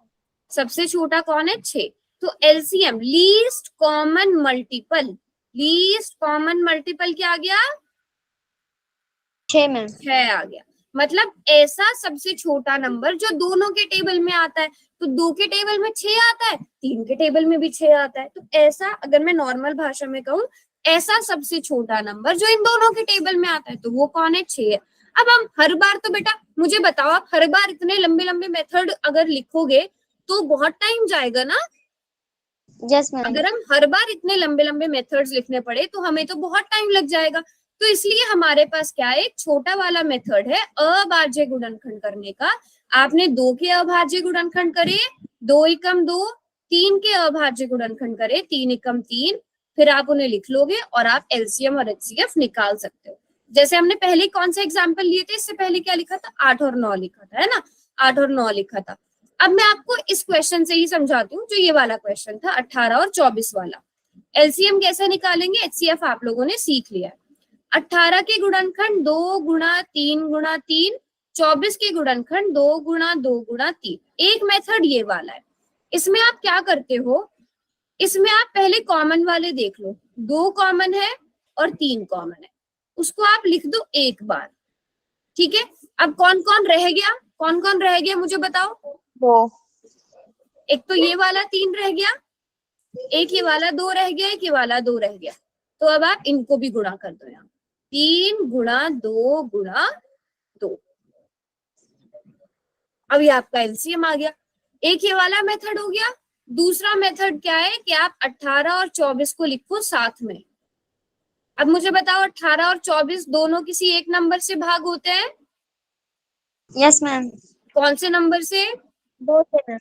सबसे छोटा कौन है? 6। तो LCM, least common multiple, least common multiple क्या आ गया? 6 मैम। 6 आ गया। मतलब ऐसा सबसे छोटा नंबर जो दोनों के टेबल में आता है। तो 2 के टेबल में 6 आता है, 3 के टेबल में भी 6 आता है। तो ऐसा, अगर मैं नॉर्मल भाषा में कहूँ, ऐसा सबसे छोटा नंबर जो इन दोनों के टेबल में आता है, तो वो कौन है? 6 है। अब हम हर बार, तो बेटा मुझे बताओ, आप हर बार इतने लंबे लंबे मेथड अगर लिखोगे तो बहुत टाइम जाएगा ना? Yes ma'am. अगर हम हर बार इतने लंबे लंबे मेथड्स लिखने पड़े तो हमें तो बहुत टाइम लग जाएगा। तो इसलिए हमारे पास क्या है? एक छोटा वाला मेथड है अभाज्य गुणनखंड करने का। आपने 2 के अभाज्य गुणनखंड करे, 2 एकम 2, 3 के अभाज्य गुणनखंड करे, 3 एकम 3, फिर आप उन्हें लिख लोगे और आप एलसीएम और एचसीएफ निकाल सकते हो। जैसे हमने पहले कौन सा एग्जाम्पल लिए थे? इससे पहले क्या लिखा था? 8 और 9 लिखा था, है ना? 8 और 9 लिखा था। अब मैं आपको इस क्वेश्चन से ही समझाती हूँ, जो ये वाला क्वेश्चन था 18 और 24 वाला। एलसीएम कैसे निकालेंगे, एचसीएफ आप लोगों ने सीख लिया है। 18 के गुणनखंड 2 गुणा 3 गुणा 3, 24 के गुणनखंड 2 गुणा 2 गुणा 3। एक मेथड ये वाला है। इसमें आप क्या करते हो? इसमें आप पहले कॉमन वाले देख लो, 2 कॉमन है और 3 कॉमन है, उसको आप लिख दो एक बार, ठीक है? अब कौन कौन रह गया? कौन कौन रह गया मुझे बताओ? 2। एक तो ये वाला 3 रह गया, एक ये वाला 2 रह गया, एक ये वाला 2 रह गया। तो अब आप इनको भी गुणा कर दो। यहाँ 3 गुणा 2 गुणा 2। अब ये आपका एलसीएम आ गया। एक ये वाला मेथड हो गया। दूसरा मेथड क्या है कि आप 18 और 24 को लिखो साथ में। अब मुझे बताओ, 18 और 24 दोनों किसी एक नंबर से भाग होते हैं? Yes ma'am. कौन से नंबर से? 2 से मैम।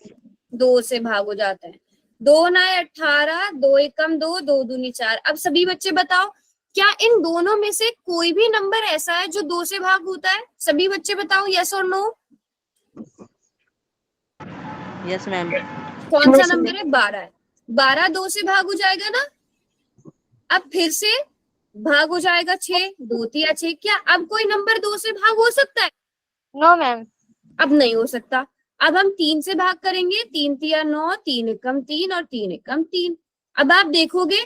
2 से भाग हो जाते हैं। 2 9 18, 2 एकम 2, 2 दूनी 4। अब सभी बच्चे बताओ, क्या इन दोनों में से कोई भी नंबर ऐसा है जो 2 से भाग होता है? सभी बच्चे बताओ, यस और नो। Yes ma'am. कौन सा नंबर है? 12 है। 12 2 से भाग हो जाएगा ना? अब फिर से भाग हो जाएगा 6, 2 तिया 6। क्या अब कोई नंबर 2 से भाग हो सकता है? No ma'am. अब नहीं हो सकता। अब हम 3 से भाग करेंगे, 3 तिया 9, 3 एकम 3 और 3 एकम 3। अब आप देखोगे,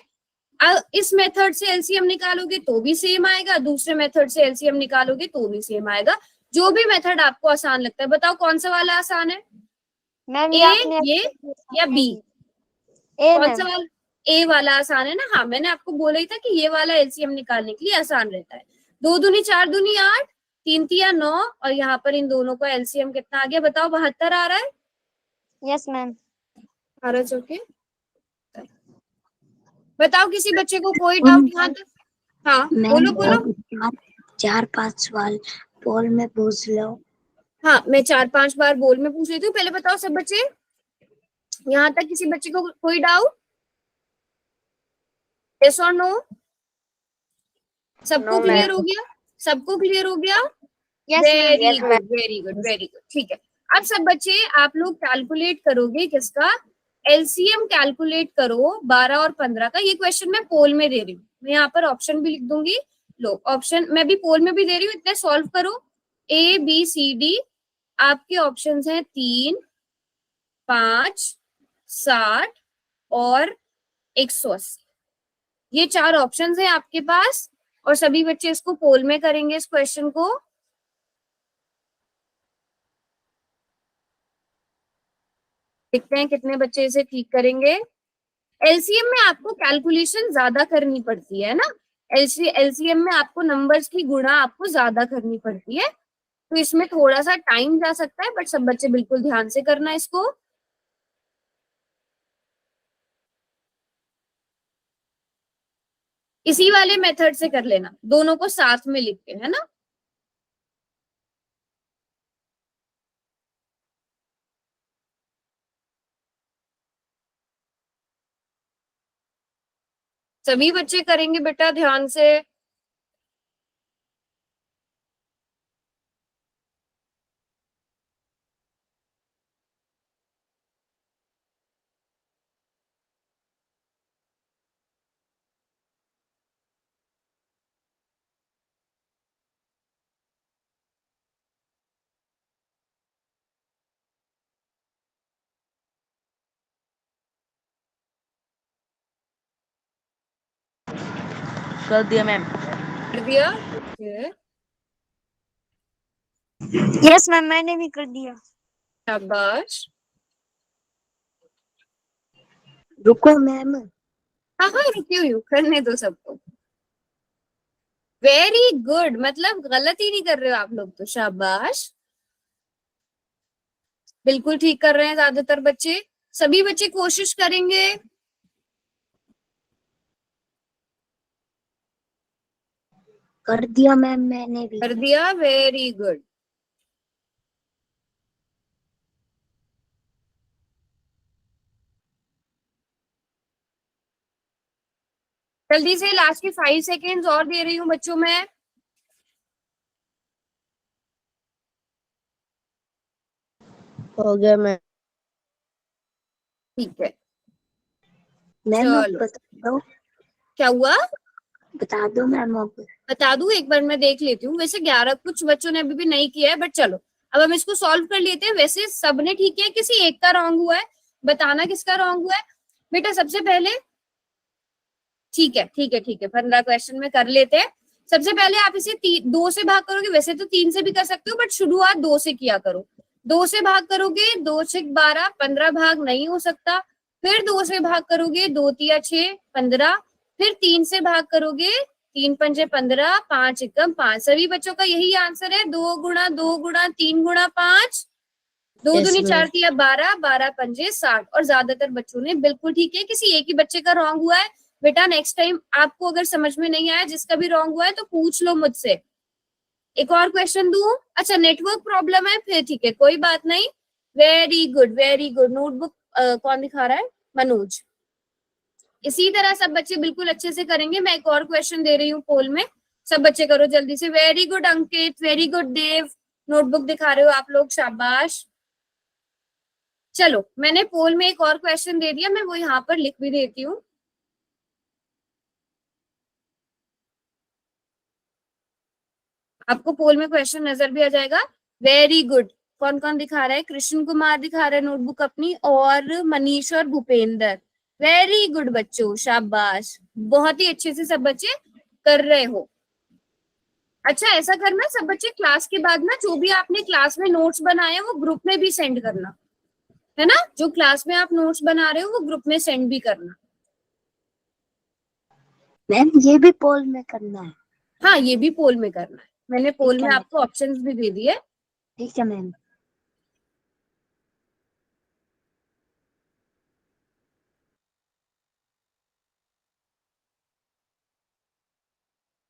इस मेथड से एलसीएम निकालोगे तो भी सेम आएगा, दूसरे मेथड से एलसीएम निकालोगे तो भी सेम आएगा। जो भी मेथड आपको आसान लगता है। बताओ कौन सा वाला आसान है? मैम ये या बी? कौन सा मैम। वाला? ए वाला आसान है ना? हाँ, मैंने आपको बोला ही था कि ये वाला एलसीएम निकालने के लिए आसान रहता है। 2 दूनी 4 दूनी 8, 3 तिया 9, और यहाँ पर इन दोनों का एलसीएम कितना आ गया? बताओ, 72 आ रहा है? Yes ma'am. आ रहा है? ओके, बताओ किसी बच्चे को कोई डाउट यहाँ तक? हाँ बोलो बोलो। 4-5 सवाल पोल में पूछ लो। हाँ, मैं 4-5 बार बोल में पूछ लेती हूँ। पहले बताओ सब बच्चे, यहाँ तक किसी बच्चे को कोई डाउट? यस और नो? सबको No, क्लियर ma'am. हो गया? सबको क्लियर हो गया? Yes, ma'am. Very Yes, ma'am. Good, very good, very good. ठीक है, अब सब बच्चे आप लोग कैलकुलेट करोगे किसका? एलसीएम कैलकुलेट करो 12 और 15 का। ये क्वेश्चन मैं पोल में दे रही हूँ, मैं यहाँ पर ऑप्शन भी लिख दूंगी। लो, ऑप्शन मैं भी पोल में भी दे रही हूँ, इतने सॉल्व करो। ए बी सी डी आपके ऑप्शंस हैं 3, 5, 60 और 180। ये 4 ऑप्शंस हैं आपके पास, और सभी बच्चे इसको पोल में करेंगे इस क्वेश्चन को। देखते हैं कितने बच्चे इसे ठीक करेंगे। एलसीएम में आपको कैलकुलेशन ज्यादा करनी पड़ती है ना, एलसीएम में आपको नंबर्स की गुणा आपको ज्यादा करनी पड़ती है, तो इसमें थोड़ा सा टाइम जा सकता है, बट सब बच्चे बिल्कुल ध्यान से करना इसको। इसी वाले मेथड से कर लेना, दोनों को साथ में लिख के, है ना। सभी बच्चे करेंगे बेटा ध्यान से। कर दिया मैम। कर दिया? Okay. Yes, ma'am. मैंने भी कर दिया। शाबाश। रुको मैम। हाँ हाँ, रुकी हुई हूँ, करने दो सबको। वेरी गुड, मतलब गलती नहीं कर रहे हो आप लोग तो, शाबाश। बिल्कुल ठीक कर रहे हैं ज्यादातर बच्चे। सभी बच्चे कोशिश करेंगे। कर दिया मैम मैंने भी। कर दिया, वेरी गुड। जल्दी से लास्ट के 5 सेकेंड्स और दे रही हूँ बच्चों में। हो गया मैम। ठीक है, मैम चलो। बता दो। क्या हुआ? बता दो मैम अब। बता दूं, एक बार मैं देख लेती हूँ। वैसे 11 कुछ बच्चों ने अभी भी नहीं किया है, बट चलो अब हम इसको सॉल्व कर लेते हैं। वैसे सबने ठीक किया, किसी एक का रॉन्ग हुआ है, बताना किसका रॉन्ग हुआ है बेटा सबसे पहले। ठीक है ठीक है ठीक है, 15 क्वेश्चन में कर लेते हैं। सबसे पहले आप इसे 2 से भाग करोगे, वैसे तो 3 से भी कर सकते हो, बट शुरुआत 2 से किया करो। 2 से भाग करोगे, 2 6 12, 15 भाग नहीं हो सकता। फिर 2 से भाग करोगे, 2 3 6 15। फिर 3 से भाग करोगे, 3 पंजे 15, 5 एकम 5। सभी बच्चों का यही आंसर है, 2 गुणा 2 गुणा 3 गुणा 5, 2 Yes, दूनी ma'am. 4 तिया 12, 12 पंजे 60। और ज्यादातर बच्चों ने बिल्कुल ठीक है, किसी एक ही बच्चे का रॉन्ग हुआ है। बेटा नेक्स्ट टाइम आपको अगर समझ में नहीं आया, जिसका भी रॉन्ग हुआ है, तो पूछ लो मुझसे। एक और क्वेश्चन दूं? अच्छा, नेटवर्क प्रॉब्लम है, फिर ठीक है, कोई बात नहीं। Very good, very good. Notebook कौन दिखा रहा है? मनोज। इसी तरह सब बच्चे बिल्कुल अच्छे से करेंगे। मैं एक और क्वेश्चन दे रही हूँ पोल में, सब बच्चे करो जल्दी से। वेरी गुड अंकित, वेरी गुड देव, नोटबुक दिखा रहे हो आप लोग, शाबाश। चलो, मैंने पोल में एक और क्वेश्चन दे दिया, मैं वो यहाँ पर लिख भी देती हूँ। आपको पोल में क्वेश्चन नजर भी आ जाएगा। Very good. कौन कौन दिखा रहा है? कृष्ण कुमार दिखा रहा है नोटबुक अपनी, और मनीष और भूपेंद्र। वेरी गुड बच्चों, शाबाश, बहुत ही अच्छे से सब बच्चे कर रहे हो। अच्छा, ऐसा करना सब बच्चे, क्लास के बाद ना जो भी आपने क्लास में नोट्स बनाए हैं वो ग्रुप में भी सेंड करना, है ना। जो क्लास में आप नोट्स बना रहे हो वो ग्रुप में सेंड भी करना। मैम ये भी पोल में करना है? हाँ, ये भी पोल में करना है। मैंने पोल ठीक है में मैम। आपको ऑप्शंस भी दे दिए। ठीक है मैम।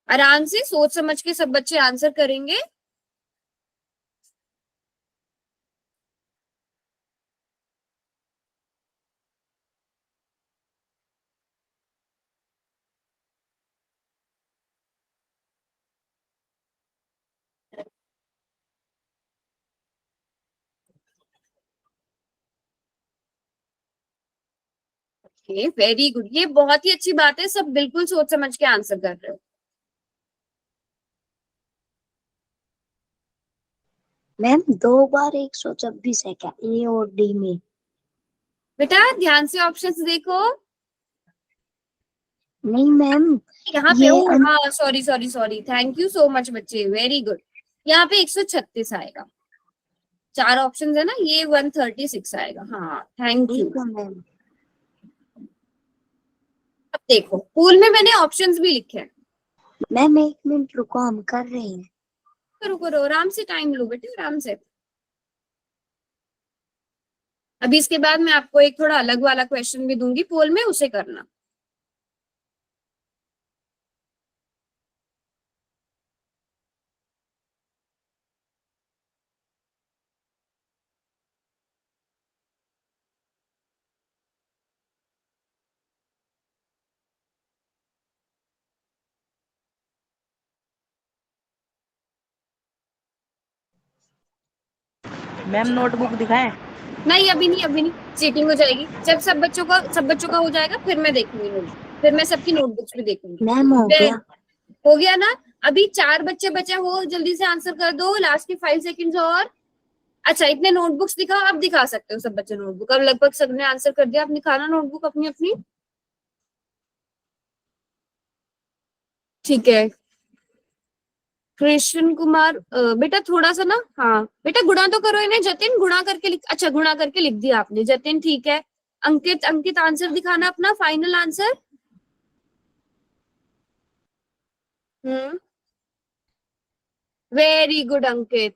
आराम से सोच समझ के सब बच्चे आंसर करेंगे। ओके, वेरी गुड, ये बहुत ही अच्छी बात है, सब बिल्कुल सोच समझ के आंसर कर रहे हो। मैम 2 बार 126 है क्या ए और डी में? बेटा ध्यान से ऑप्शंस देखो, नहीं मैम, यहाँ पे ये हाँ sorry sorry sorry, thank you so much बच्चे, वेरी गुड। यहाँ पे 136 आएगा, 4 ऑप्शंस है ना, ये 136 आएगा। हाँ थैंक यू। ठीक है मैम। अब देखो पूल में मैंने ऑप्शंस भी लिखे हैं। मैम 1 मिनट रुको, हम कर रहे हैं। करो करो, आराम से टाइम लो बेटे, आराम से। अभी इसके बाद मैं आपको एक थोड़ा अलग वाला क्वेश्चन भी दूंगी पोल में, उसे करना। मैम नोटबुक दिखाएं? नहीं अभी नहीं, अभी नहीं, चीटिंग हो जाएगी। जब सब बच्चों का हो जाएगा फिर मैं देखूंगी नोटबुक, फिर मैं सबकी नोटबुक्स भी देखूंगी। मैम हो गया। हो गया ना? अभी 4 बच्चे बचे हो, जल्दी से आंसर कर दो, लास्ट के 5 सेकंड्स और। अच्छा इतने नोटबुक्स दिखाओ, अब दिखा सकते हो सब बच्चे नोटबुक। अब लगभग सबने आंसर कर दिया, अब दिखाना नोटबुक अपनी अपनी। ठीक है कृष्ण कुमार, बेटा थोड़ा सा ना, हाँ बेटा गुणा तो करो इन्हें। जतिन गुणा करके लिख, अच्छा गुणा करके लिख दिया आपने जतिन, ठीक है। अंकित, अंकित आंसर दिखाना अपना फाइनल आंसर। वेरी गुड अंकित,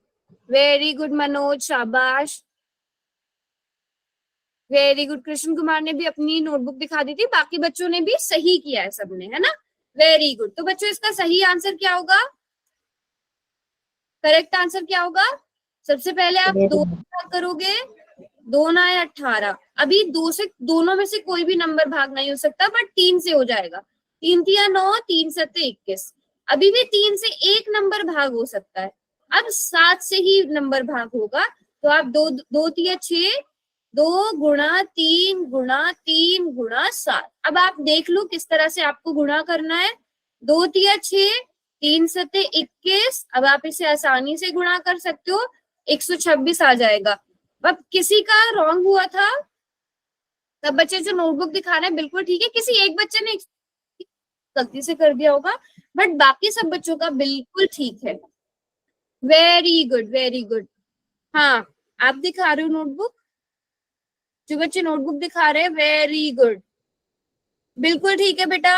वेरी गुड मनोज, शाबाश, वेरी गुड। कृष्ण कुमार ने भी अपनी नोटबुक दिखा दी थी, बाकी बच्चों ने भी सही किया है सबने, है ना? Very good. तो बच्चों इसका सही आंसर क्या होगा? करेक्ट आंसर क्या होगा? सबसे पहले आप 2 भाग करोगे, 2 ना 18। अभी 2 से, दोनों में से कोई भी नंबर भाग नहीं हो सकता, बट 3 से हो जाएगा। 3 तिया 9, 3 सत्ते 21। अभी भी 3 से एक नंबर भाग हो सकता है। अब 7 से ही नंबर भाग होगा, तो आप 2 तिया 6, 2 गुणा 3 गुणा 3 गुणा 7। अब आप देख लो किस तरह से आपको गुणा करना है। 2 तिया 6, 3 सत्ते 21। अब आप इसे आसानी से गुणा कर सकते हो, 126 आ जाएगा। अब किसी का रॉन्ग हुआ था, सब बच्चे जो नोटबुक दिखा रहे हैं बिल्कुल ठीक है, किसी एक बच्चे ने गलती से कर दिया होगा, बट बाकी सब बच्चों का बिल्कुल ठीक है। Very good, very good. हाँ आप दिखा रहे हो नोटबुक, जो बच्चे नोटबुक दिखा रहे हैं, वेरी गुड, बिल्कुल ठीक है बेटा।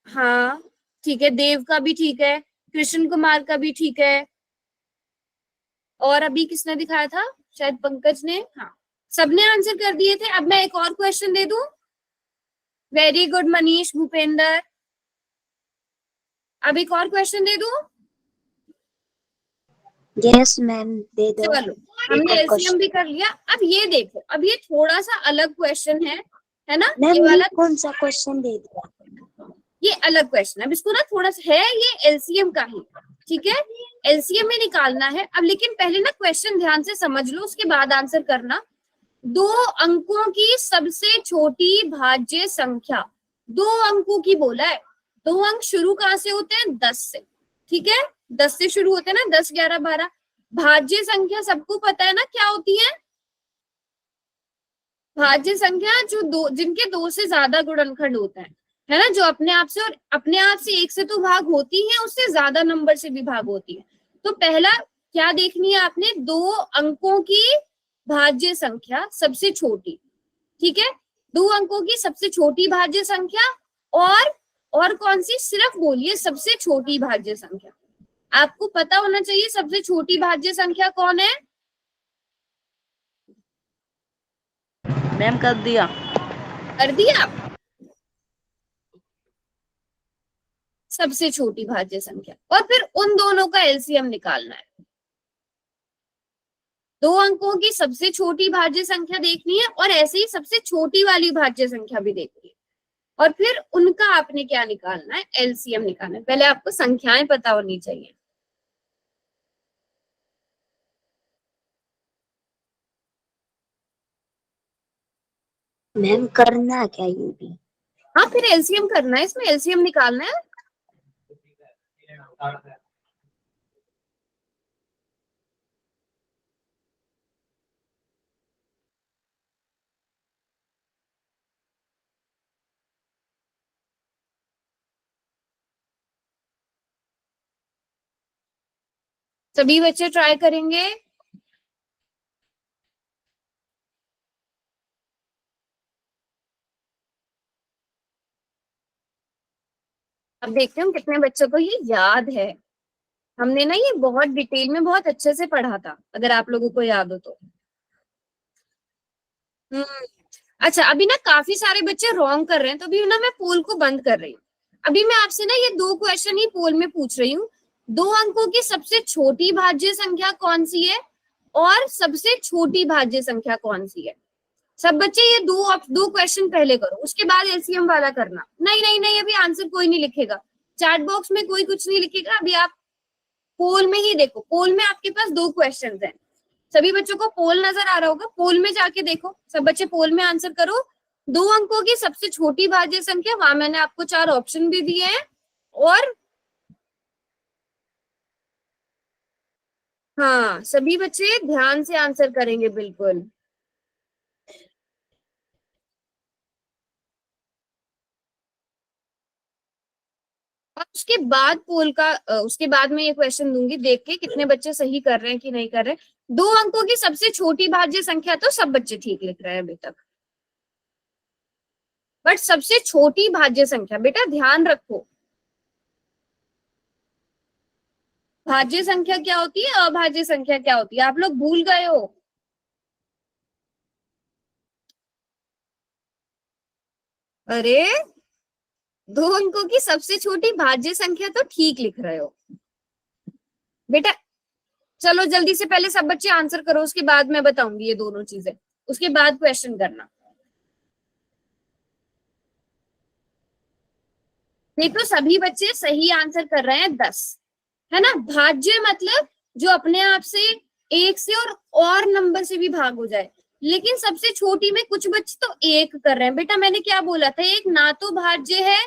हाँ ठीक है, देव का भी ठीक है, कृष्ण कुमार का भी ठीक है, और अभी किसने दिखाया था? शायद पंकज ने। हाँ सबने आंसर कर दिए थे। अब मैं एक और क्वेश्चन दे दूं। वेरी गुड मनीष, भूपेंद्र, अब एक और क्वेश्चन दे दूं। यस मैम दे दो। चलो हमने एलसीएम भी कर लिया। अब ये देखो, अब ये थोड़ा सा अलग क्वेश्चन है ना? मैम ये ये वाला कौन सा क्वेश्चन दे दिया? ये अलग क्वेश्चन है। अब इसको ना थोड़ा सा है, ये एलसीएम का ही, ठीक है, एलसीएम में निकालना है। अब लेकिन पहले ना क्वेश्चन ध्यान से समझ लो, उसके बाद आंसर करना। 2 अंकों की सबसे छोटी भाज्य संख्या, 2 अंकों की बोला है। 2 अंक शुरू कहां से होते हैं? 10 से, ठीक है, 10 से शुरू होते हैं ना, 10, 11, 12। भाज्य संख्या सबको पता है ना क्या होती है? भाज्य संख्या जो जिनके 2 से ज्यादा गुणनखंड होते हैं, है ना, जो अपने आप से, और अपने आप से 1 से तो भाग होती है, उससे ज्यादा नंबर से भी भाग होती है। तो पहला क्या देखनी है आपने? 2 अंकों की भाज्य संख्या सबसे छोटी, ठीक है, 2 अंकों की सबसे छोटी भाज्य संख्या, और कौन सी? सिर्फ बोलिए सबसे छोटी भाज्य संख्या। आपको पता होना चाहिए सबसे छोटी भाज्य संख्या कौन है। मैम कर दिया। कर दिया आप? सबसे छोटी भाज्य संख्या, और फिर उन दोनों का एलसीएम निकालना है। 2 अंकों की सबसे छोटी भाज्य संख्या देखनी है, और ऐसे ही सबसे छोटी वाली भाज्य संख्या भी देखनी है, और फिर उनका आपने क्या निकालना है? एलसीएम निकालना है। पहले आपको संख्याएं पता होनी चाहिए। मैम करना क्या ये भी? हाँ फिर एलसीएम करना है, इसमें एलसीएम निकालना है। सभी बच्चे ट्राई करेंगे। अब देखते हैं कितने बच्चों को ये याद है। हमने ना ये बहुत डिटेल में बहुत अच्छे से पढ़ा था, अगर आप लोगों को याद हो तो। हम्म। अच्छा, अभी ना काफी सारे बच्चे रॉन्ग कर रहे हैं, तो अभी ना मैं पोल को बंद कर रही हूँ। अभी मैं आपसे ना ये 2 क्वेश्चन ही पोल में पूछ रही हूँ। 2 अंकों की सबसे छोटी भाज्य संख्या कौन सी है और सबसे छोटी भाज्य संख्या कौन सी है? सब बच्चे ये दो क्वेश्चन पहले करो, उसके बाद एलसीएम वाला करना। नहीं नहीं नहीं, अभी आंसर कोई नहीं लिखेगा, चैट बॉक्स में कोई कुछ नहीं लिखेगा। अभी आप पोल में ही देखो, पोल में आपके पास 2 क्वेश्चन हैं। सभी बच्चों को पोल नजर आ रहा होगा, पोल में जाके देखो, सब बच्चे पोल में आंसर करो। 2 अंकों की सबसे छोटी भाज्य संख्या, वहां मैंने आपको 4 ऑप्शन भी दिए हैं। और हाँ, सभी बच्चे ध्यान से आंसर करेंगे बिल्कुल। और उसके बाद पोल का उसके बाद मैं ये क्वेश्चन दूंगी, देख के कितने बच्चे सही कर रहे हैं कि नहीं कर रहे हैं। 2 अंकों की सबसे छोटी भाज्य संख्या तो सब बच्चे ठीक लिख रहे हैं अभी तक, बट सबसे छोटी भाज्य संख्या बेटा ध्यान रखो। भाज्य संख्या क्या होती है, अभाज्य संख्या क्या होती है, आप लोग भूल गए हो। अरे 2 अंकों की सबसे छोटी भाज्य संख्या तो ठीक लिख रहे हो बेटा। चलो जल्दी से पहले सब बच्चे आंसर करो, उसके बाद मैं बताऊंगी ये दोनों चीजें, उसके बाद क्वेश्चन करना। देखो सभी बच्चे सही आंसर कर रहे हैं 10, है ना। भाज्य मतलब जो अपने आप से 1 से और नंबर से भी भाग हो जाए। लेकिन सबसे छोटी में कुछ बच्चे तो 1 कर रहे हैं। बेटा मैंने क्या बोला था, 1 ना तो भाज्य है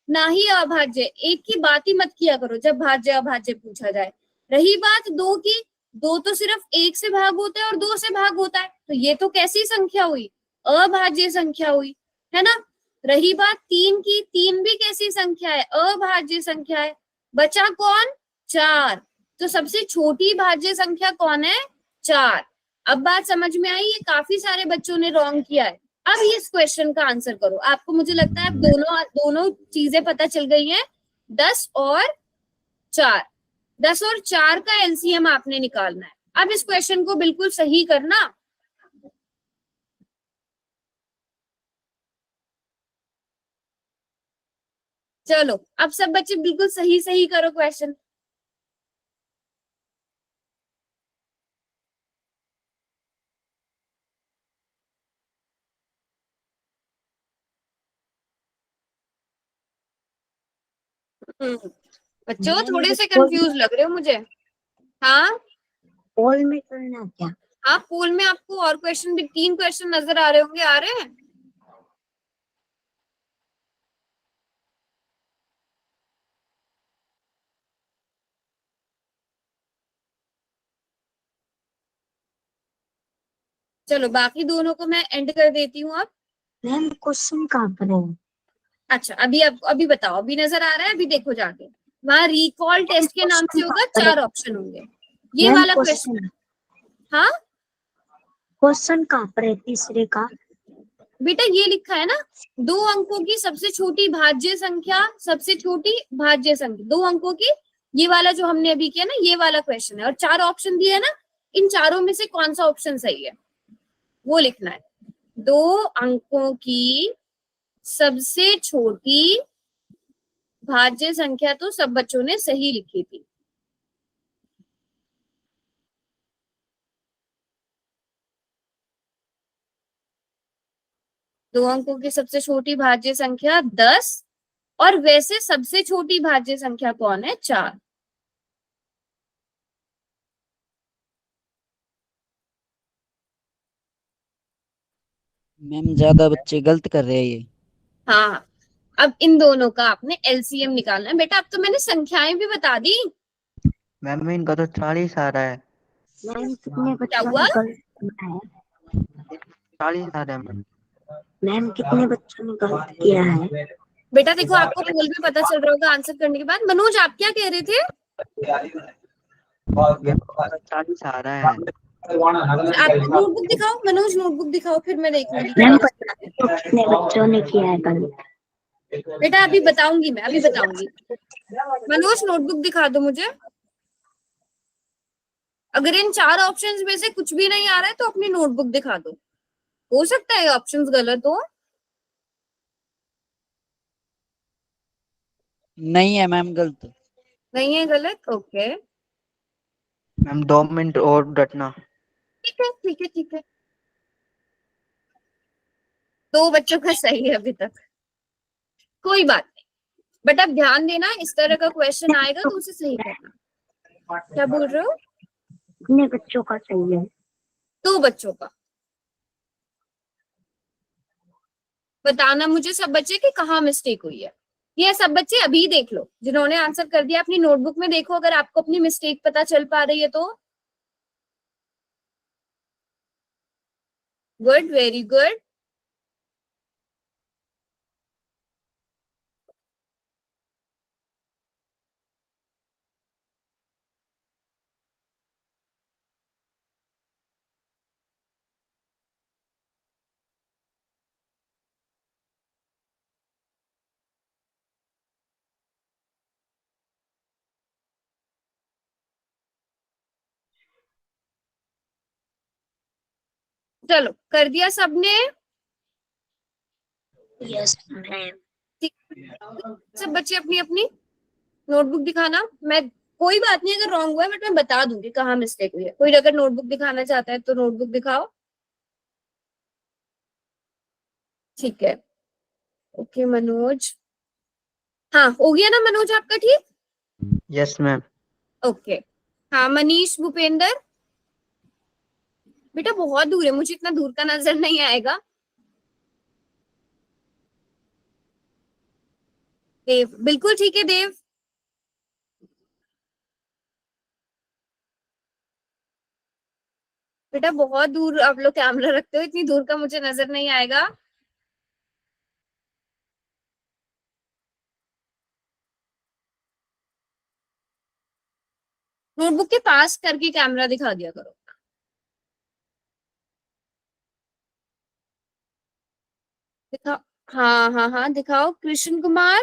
ना ही अभाज्य। 1 की बात ही मत किया करो जब भाज्य अभाज्य पूछा जाए। रही बात 2 की, 2 तो सिर्फ 1 से भाग होता है और 2 से भाग होता है, तो ये तो कैसी संख्या हुई, अभाज्य संख्या हुई, है ना। रही बात 3 की, 3 भी कैसी संख्या है, अभाज्य संख्या है। बचा कौन, 4। तो सबसे छोटी भाज्य संख्या कौन है, 4। अब बात समझ में आई, ये काफी सारे बच्चों ने रॉन्ग किया है। अब इस क्वेश्चन का आंसर करो। आपको मुझे लगता है अब दोनों चीजें पता चल गई हैं। 10 और 4, 10 और 4 का एलसीएम आपने निकालना है। अब इस क्वेश्चन को बिल्कुल सही करना। चलो अब सब बच्चे बिल्कुल सही सही करो क्वेश्चन। बच्चों मैम, थोड़े ये से पोल कंफ्यूज लग रहे हो मुझे। हाँ पोल में करना क्या? हाँ, पूल में आपको और क्वेश्चन भी 3 क्वेश्चन नजर आ रहे होंगे, आ रहे हैं। चलो बाकी दोनों को मैं एंड कर देती हूँ अब। मैम क्वेश्चन कहाँ पर है? अच्छा अभी बताओ, अभी नजर आ रहा है, अभी देखो जाके वहां रिकॉल टेस्ट के नाम से होगा, 4 ऑप्शन होंगे, ये मैम वाला क्वेश्चन। हाँ क्वेश्चन कहाँ पर है तीसरे का? बेटा ये लिखा है ना, 2 अंकों की सबसे छोटी भाज्य संख्या, सबसे छोटी भाज्य संख्या 2 अंकों की, ये वाला जो हमने अभी किया ना, ये वाला क्वेश्चन है। और 4 ऑप्शन दिए है ना, इन चारों में से कौन सा ऑप्शन सही है वो लिखना है। 2 अंकों की सबसे छोटी भाज्य संख्या तो सब बच्चों ने सही लिखी थी। दो अंकों की सबसे छोटी भाज्य संख्या 10, और वैसे सबसे छोटी भाज्य संख्या कौन है, 4। मैम ज्यादा बच्चे गलत कर रहे हैं ये। हाँ, अब इन दोनों का आपने एलसीएम निकालना है बेटा। अब तो मैंने संख्याएं भी बता दी। मैम इनका तो 40 आ रहा है। मैम कितने क्या बच्चों हुआ? ने गलत किया है? 40 आ रहा है मैम। मैम कितने बच्चों ने गलत किया है? बेटा देखो, आपको पोल भी पता चल रहा होगा आंसर करने के बाद। मनोज, आप क्या कह रहे थे? मैम 40 आ रहा है। आप नोटबुक दिखाओ मनोज, नोटबुक दिखाओ, फिर मैं देखूंगी मैम क्या। कितने बच्चों ने किया है गलत? बेटा अभी बताऊंगी, मैं अभी बताऊंगी। मनोज नोटबुक दिखा दो मुझे। अगर इन 4 ऑप्शंस में से कुछ भी नहीं आ रहा है तो अपनी नोटबुक दिखा दो। हो सकता है ऑप्शंस गलत हो। नहीं है मैम गलत। नहीं है गलत, ओके। मैम 2 मिनट और डटना। ठीक है ठीक है ठीक है। 2 बच्चों का सही है अभी तक, कोई बात नहीं। बट अब ध्यान देना, इस तरह का क्वेश्चन आएगा तो उसे सही करना। क्या बोल रहे हो? कितने बच्चों का सही है? 2 बच्चों का। बताना मुझे सब बच्चे कि कहाँ मिस्टेक हुई है। ये सब बच्चे अभी देख लो, जिन्होंने आंसर कर दिया अपनी नोटबुक में देखो, अगर आपको अपनी मिस्टेक पता चल पा रही है तो। Good, very good. चलो, कर दिया सबने? Yes ma'am. सब बच्चे अपनी अपनी नोटबुक दिखाना। मैं, कोई बात नहीं अगर रॉन्ग हुआ है, बट मैं बता दूंगी कहाँ मिस्टेक हुई है। कोई अगर नोटबुक दिखाना चाहता है तो नोटबुक दिखाओ। ठीक है, ओके मनोज। हाँ, हो गया ना मनोज आपका? ठीक, यस मैम। ओके। हाँ, मनीष, भूपेंद्र। बेटा बहुत दूर है, मुझे इतना दूर का नजर नहीं आएगा। देव, बिल्कुल ठीक है देव। बेटा बहुत दूर आप लोग कैमरा रखते हो, इतनी दूर का मुझे नजर नहीं आएगा। नोटबुक के पास करके कैमरा दिखा दिया करो। दिखाओ। हाँ हाँ हाँ, दिखाओ कृष्ण कुमार।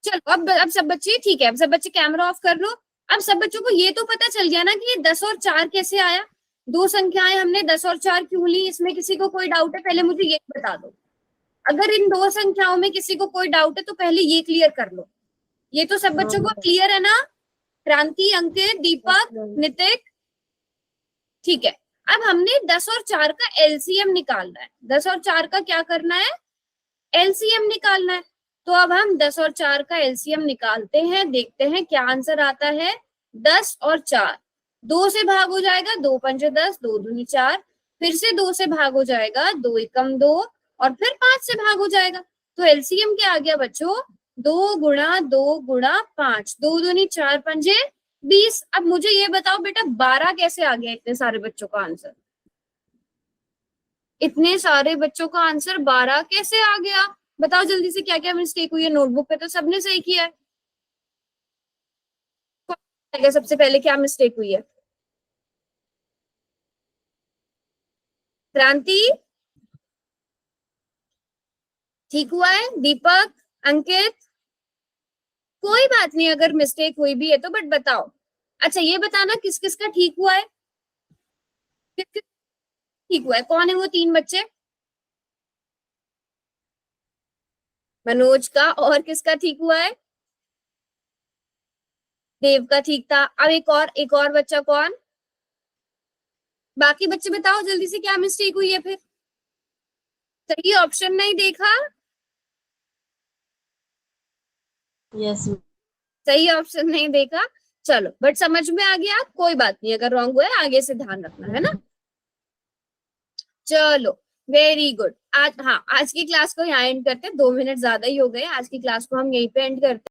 चलो, अब सब बच्चे ठीक है, अब सब बच्चे कैमरा ऑफ कर लो। अब सब बच्चों को ये तो पता चल गया ना कि ये 10 और 4 कैसे आया। 2 संख्याएं हमने 10 और 4 क्यों ली, इसमें किसी को कोई डाउट है? पहले मुझे ये बता दो। अगर इन 2 संख्याओं में किसी को कोई डाउट है तो पहले ये क्लियर कर लो। ये तो सब बच्चों को क्लियर है ना? क्रांति, अंकित, दीपक, नितिक, ठीक है। अब हमने 10 और 4 का एलसीएम निकालना है। 10 और 4 का क्या करना है? एलसीएम निकालना है। तो अब हम 10 और 4 का एलसीएम निकालते हैं, देखते हैं क्या आंसर आता है। 10 और 4 2 से भाग हो जाएगा, 2 पंजे 10, 2 दूनी 4। फिर से 2 से भाग हो जाएगा, 2 एकम 2, और फिर 5 से भाग हो जाएगा। तो एलसीएम क्या आ गया बच्चों? 2 गुणा 2 गुणा 5, 2 दूनी 4 पंजे 20। अब मुझे ये बताओ बेटा, 12 कैसे आ गया इतने सारे बच्चों का आंसर? इतने सारे बच्चों का आंसर 12 कैसे आ गया? बताओ जल्दी से, क्या क्या मिस्टेक हुई है? नोटबुक पे तो सबने सही किया है। सबसे पहले क्या मिस्टेक हुई है? क्रांति, ठीक हुआ है? दीपक, अंकित, कोई बात नहीं अगर मिस्टेक हुई भी है तो, बट बताओ। अच्छा ये बताना किस किस का ठीक हुआ है? किस किस ठीक हुआ है? कौन है वो 3 बच्चे? मनोज का, और किसका ठीक हुआ है? देव का ठीक था। अब एक और बच्चा कौन? बाकी बच्चे बताओ जल्दी से, क्या मिस्टेक हुई है फिर? सही ऑप्शन नहीं देखा? यस सही ऑप्शन नहीं देखा, चलो, बट समझ में आ गया। कोई बात नहीं, अगर रॉन्ग हुआ है आगे से ध्यान रखना है ना। चलो वेरी गुड। आज हाँ, आज की क्लास को यहाँ एंड करते हैं, 2 मिनट ज्यादा ही हो गए, आज की क्लास को हम यहीं पे एंड करते हैं।